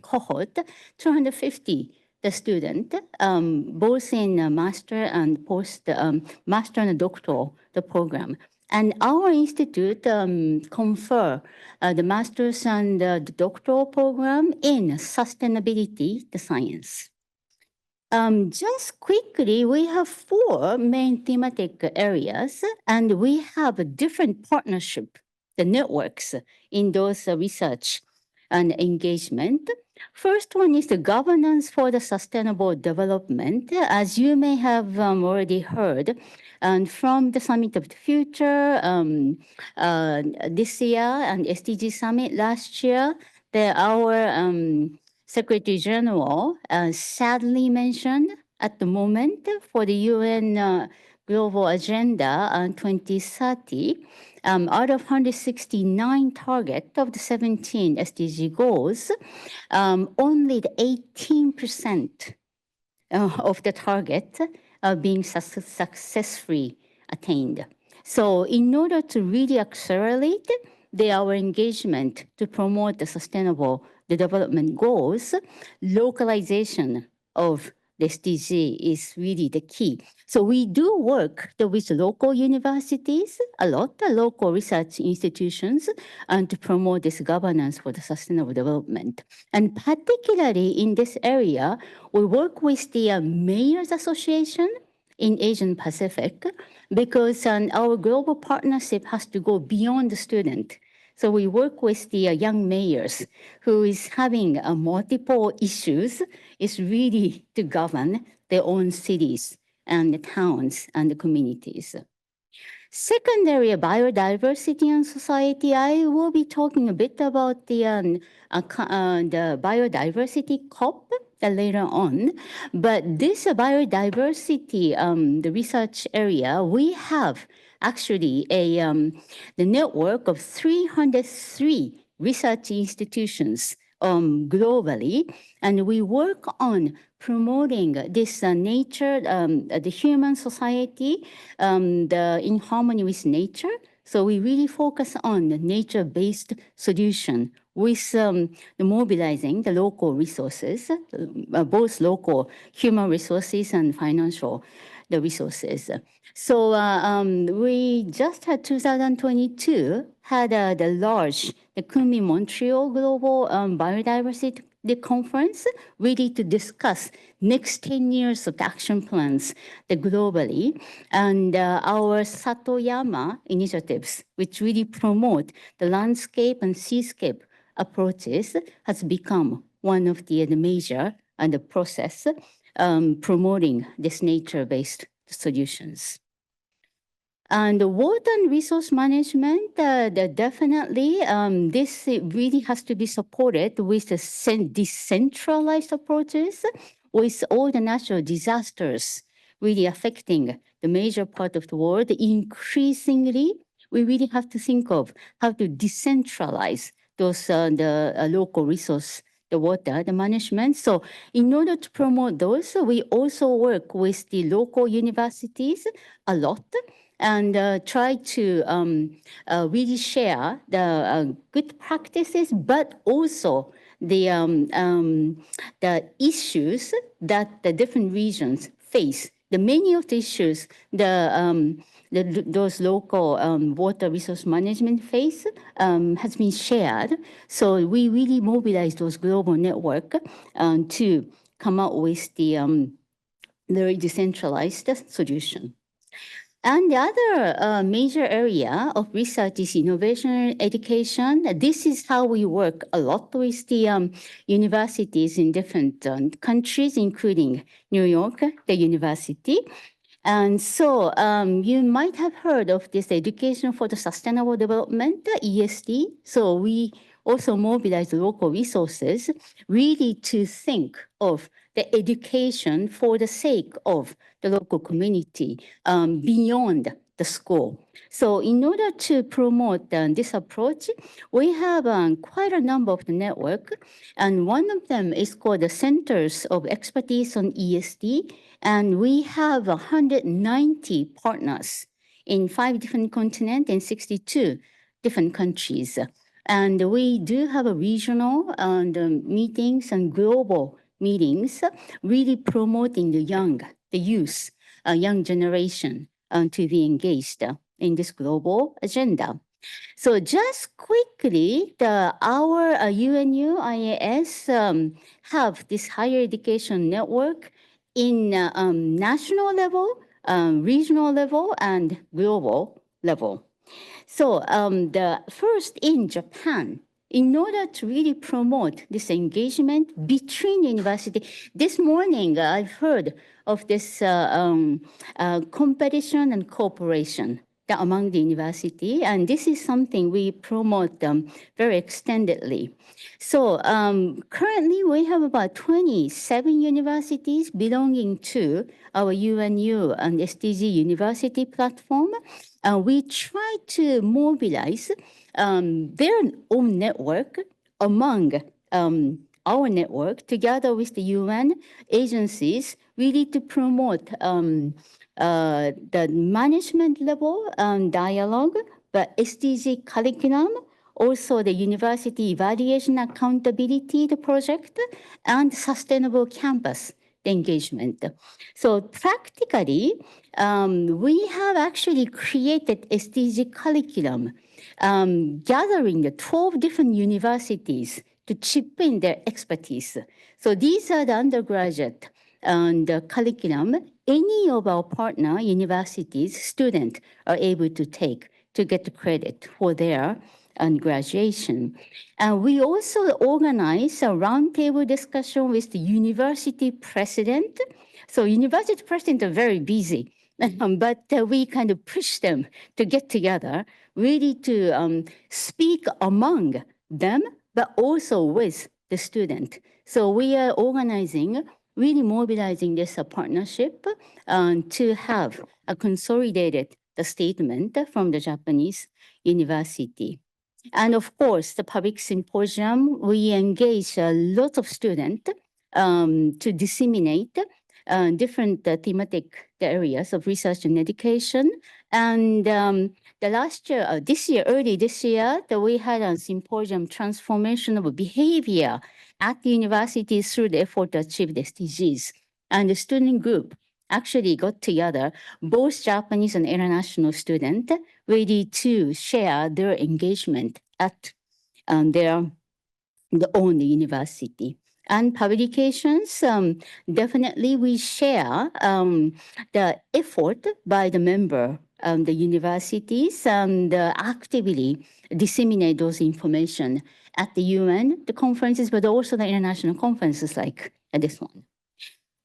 cohort, 250 the student, both in master and post, master and doctoral the program. And our institute confer the master's and the doctoral program in sustainability, the science. Just quickly, we have 4 main thematic areas, and we have a different partnership, the networks in those research and engagement. First one is the governance for the sustainable development. As you may have already heard, and from the Summit of the Future this year and SDG Summit last year, our Secretary General sadly mentioned at the moment for the UN Global Agenda 2030, out of 169 targets of the 17 SDG goals, only the 18% of the target are being successfully attained. So in order to really accelerate our engagement to promote the sustainable development goals, localization of the SDG is really the key. So we do work with local universities, a lot of local research institutions, and to promote this governance for the sustainable development. And particularly in this area, we work with the Mayors Association in Asian Pacific because our global partnership has to go beyond the student. So we work with the young mayors who is having multiple issues, is really to govern their own cities and the towns and the communities. Second area, biodiversity and society. I will be talking a bit about the biodiversity COP later on. But this biodiversity, the research area, we have actually the network of 303 research institutions globally, and we work on promoting this nature, the human society, in harmony with nature. So we really focus on the nature-based solution with the mobilizing the local resources, both local human resources and financial the resources. So we just had 2022 had the large the Kunming Montreal Global Biodiversity Conference, really to discuss next 10 years of action plans globally, and our Satoyama initiatives, which really promote the landscape and seascape approaches, has become one of the major and the process promoting this nature-based solutions. And the water and resource management, definitely, this really has to be supported with the decentralized approaches with all the natural disasters really affecting the major part of the world. Increasingly, we really have to think of how to decentralize those local resource, the water, the management. So in order to promote those, we also work with the local universities a lot, and try to really share the good practices, but also the issues that the different regions face. The many of the issues those local water resource management face has been shared. So we really mobilize those global network to come up with the very decentralized solution. And the other major area of research is innovation and education. This is how we work a lot with the universities in different countries, including New York, the university. And so you might have heard of this Education for the Sustainable Development, ESD. So we also mobilize local resources really to think of the education for the sake of the local community beyond the school. So in order to promote this approach, we have quite a number of the network, and one of them is called the Centers of Expertise on ESD, and we have 190 partners in 5 different continents and 62 different countries. And we do have a regional meetings and global meetings, really promoting the youth, young generation to be engaged in this global agenda. So just quickly, our UNU IAS have this higher education network in national level, regional level, and global level. So the first in Japan, in order to really promote this engagement between university, this morning I've heard of this competition and cooperation among the university, and this is something we promote very extendedly. So currently we have about 27 universities belonging to our UNU and SDG University platform. We try to mobilize their own network among our network together with the UN agencies, really to promote the management level dialogue, but SDG curriculum, also the university evaluation accountability, the project, and sustainable campus the engagement. So practically, we have actually created SDG curriculum, gathering the 12 different universities to chip in their expertise. So these are the undergraduate and the curriculum any of our partner universities students are able to take to get the credit for their graduation. And we also organize a roundtable discussion with the university president. So university presidents are very busy, but we kind of push them to get together, really to speak among them, but also with the student. So we are organizing, really mobilizing this partnership to have a consolidated statement from the Japanese university. And of course, the public symposium, we engage a lot of students to disseminate different thematic areas of research and education. And the last year, early this year, that we had a symposium, Transformation of Behavior at the university through the effort to achieve the SDGs. And the student group actually got together, both Japanese and international students, ready to share their engagement at their own university. And publications, definitely we share the effort by the member the universities and actively disseminate those information at the UN, the conferences, but also the international conferences like this one.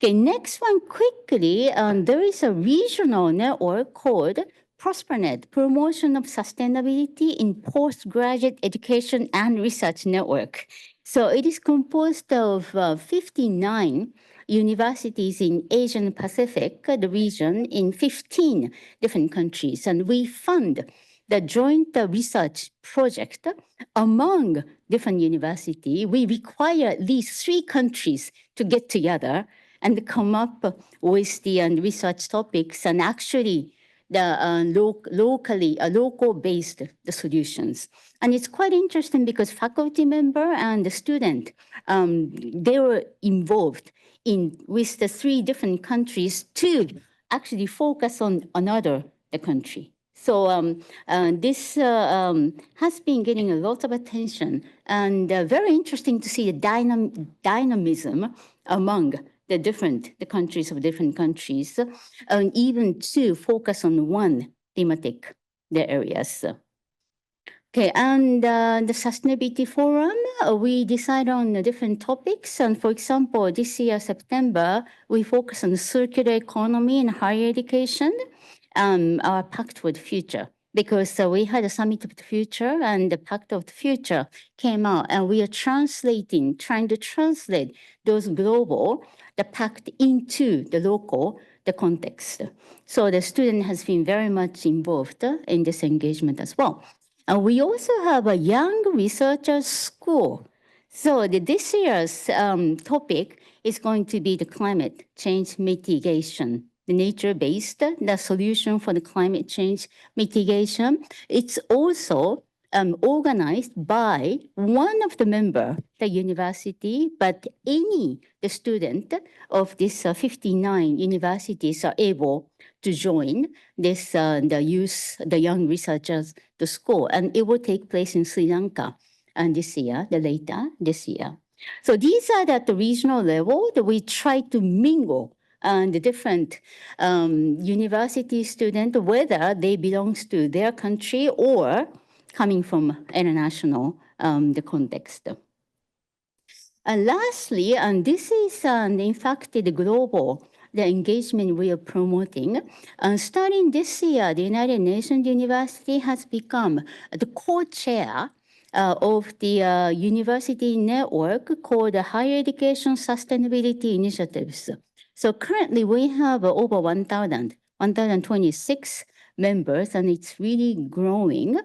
Okay, next one quickly, there is a regional network called ProsperNet, Promotion of Sustainability in Postgraduate Education and Research Network. So it is composed of 59 universities in Asian Pacific, the region, in 15 different countries. And we fund the joint research project among different universities. We require at least 3 countries to get together and come up with the research topics and actually the local-based solutions. And it's quite interesting because faculty member and the student, they were involved with the 3 different countries to actually focus on another country. So this has been getting a lot of attention and very interesting to see the dynamism among the countries of different countries, and even to focus on one thematic areas. Okay, and the Sustainability Forum, we decide on the different topics. And for example, this year, September, we focus on the circular economy and higher education, our Pact for the Future. Because we had a Summit of the Future and the Pact of the Future came out, and we are trying to translate those global, the pact into the local, the context. So the student has been very much involved in this engagement as well. And we also have a young researchers school. So this year's topic is going to be the climate change mitigation, the nature-based, the solution for the climate change mitigation. It's also organized by one of the member, the university, but the student of this 59 universities are able to join this, the young researchers, the school, and it will take place in Sri Lanka and later this year. So these are at the regional level that we try to mingle the different university students, whether they belongs to their country or coming from international the context. And lastly, and this is in fact the global the engagement we are promoting. Starting this year, the United Nations University has become the co-chair of the university network called the Higher Education Sustainability Initiatives. So currently we have over 1,026 members, and it's really growing.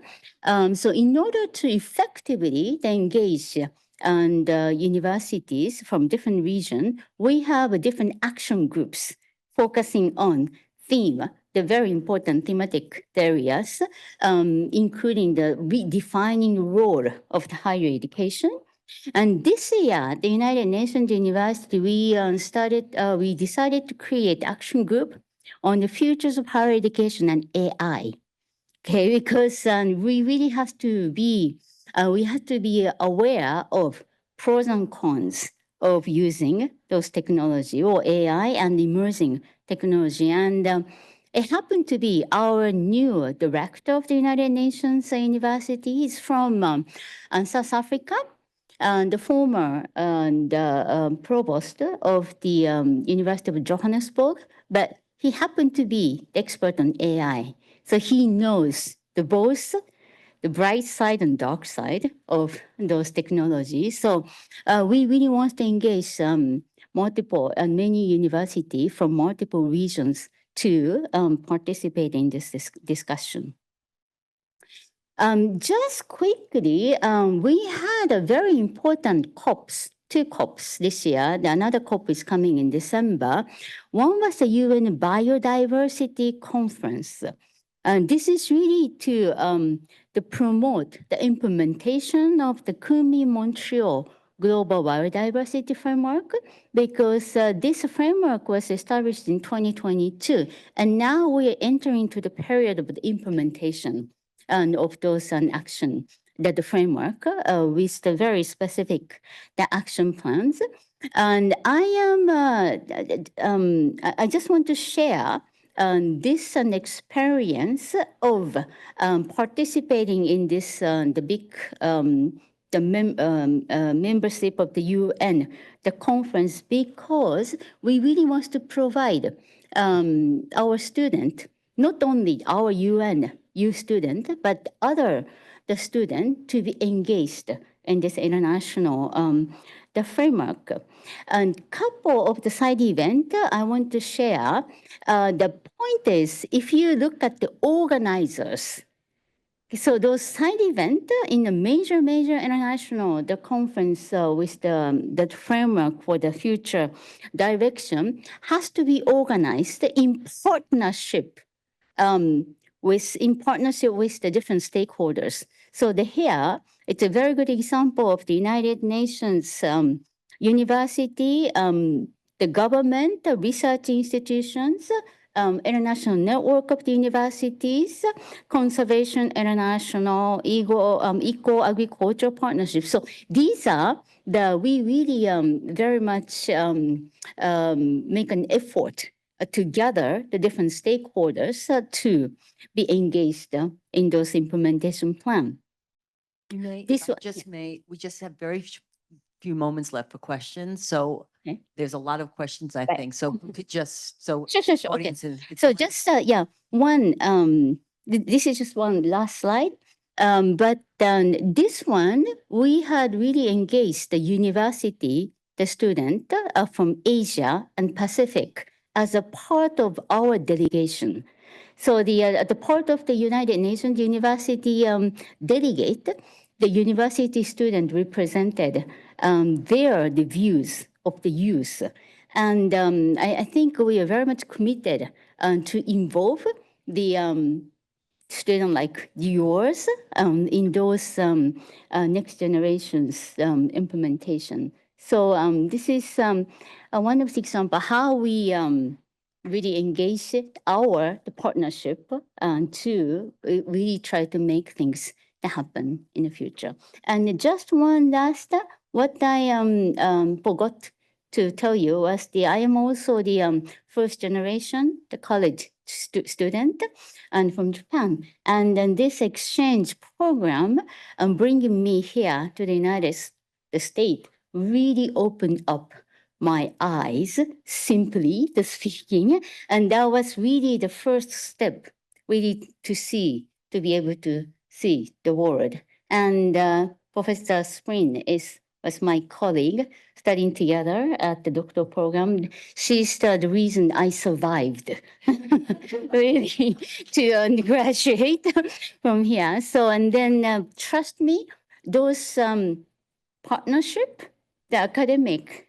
So in order to effectively engage and universities from different regions, we have different action groups focusing on theme, the very important thematic areas, including the redefining role of the higher education And this year, the United Nations University, we decided to create action group on the futures of higher education and AI. Okay, because we really have to be, we have to be aware of pros and cons of using those technology or AI and emerging technology. And it happened to be our new director of the United Nations University is from South Africa, and the former provost of the University of Johannesburg, but he happened to be the expert on AI. So he knows both the bright side and dark side of those technologies. So we really want to engage multiple and many universities from multiple regions to participate in this discussion. Just quickly, we had a very important two COPs this year. Another COP is coming in December. One was the UN Biodiversity Conference. And this is really to promote the implementation of the Kunming-Montreal Global Biodiversity Framework, because this framework was established in 2022, and now we are entering into the period of the implementation of those action, that the framework with the very specific the action plans. And I just want to share this experience of participating in this the big membership of the UN, the conference, because we really want to provide our student, not only our UN student, but the student to be engaged in this international the framework. And couple of the side event I want to share. The point is, if you look at the organizers, so those side event in the major international the conference with the framework for the future direction has to be organized in partnership with the different stakeholders. So here, it's a very good example of the United Nations university, the government, the research institutions, international network of the universities, conservation international, eco agriculture partnership. So these are we really very much make an effort to gather the different stakeholders to be engaged in those implementation plan. We This just have very few moments left for questions. So Okay. there's a lot of questions, I Right. think. So we could just, so. Sure. Okay. audiences- So just one. This is just one last slide. But this one we had really engaged the university, the student from Asia and Pacific as a part of our delegation. So the part of the United Nations University delegate, the university student represented the views of the youth. And I think we are very much committed to involve the student like yours in those next generation's implementation. So this is one of the example how we really engage the partnership to really try to make things happen in the future. And just one last, what I forgot to tell you was I am also the first generation, the college student, and from Japan. And then this exchange program bringing me here to the United States really opened up my eyes, simply the speaking. And that was really the first step, really to be able to see the world. And Professor Spring was my colleague, studying together at the doctoral program. She's the reason I survived really to graduate from here. So, and then trust me, those partnership, the academic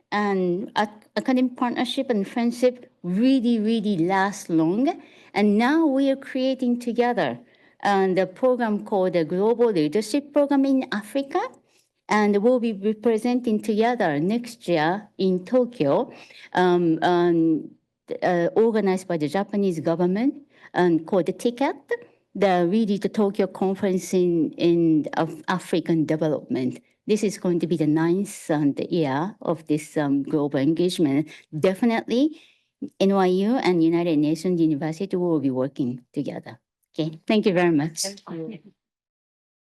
partnership and friendship really last long. And now we are creating together the program called the Global Leadership Program in Africa. And we'll be representing together next year in Tokyo, organized by the Japanese government and called the TICAT, the really the Tokyo Conference of African Development. This is going to be the 9th year of this global engagement. Definitely, NYU and United Nations University will be working together. Okay, thank you very much. Thank you.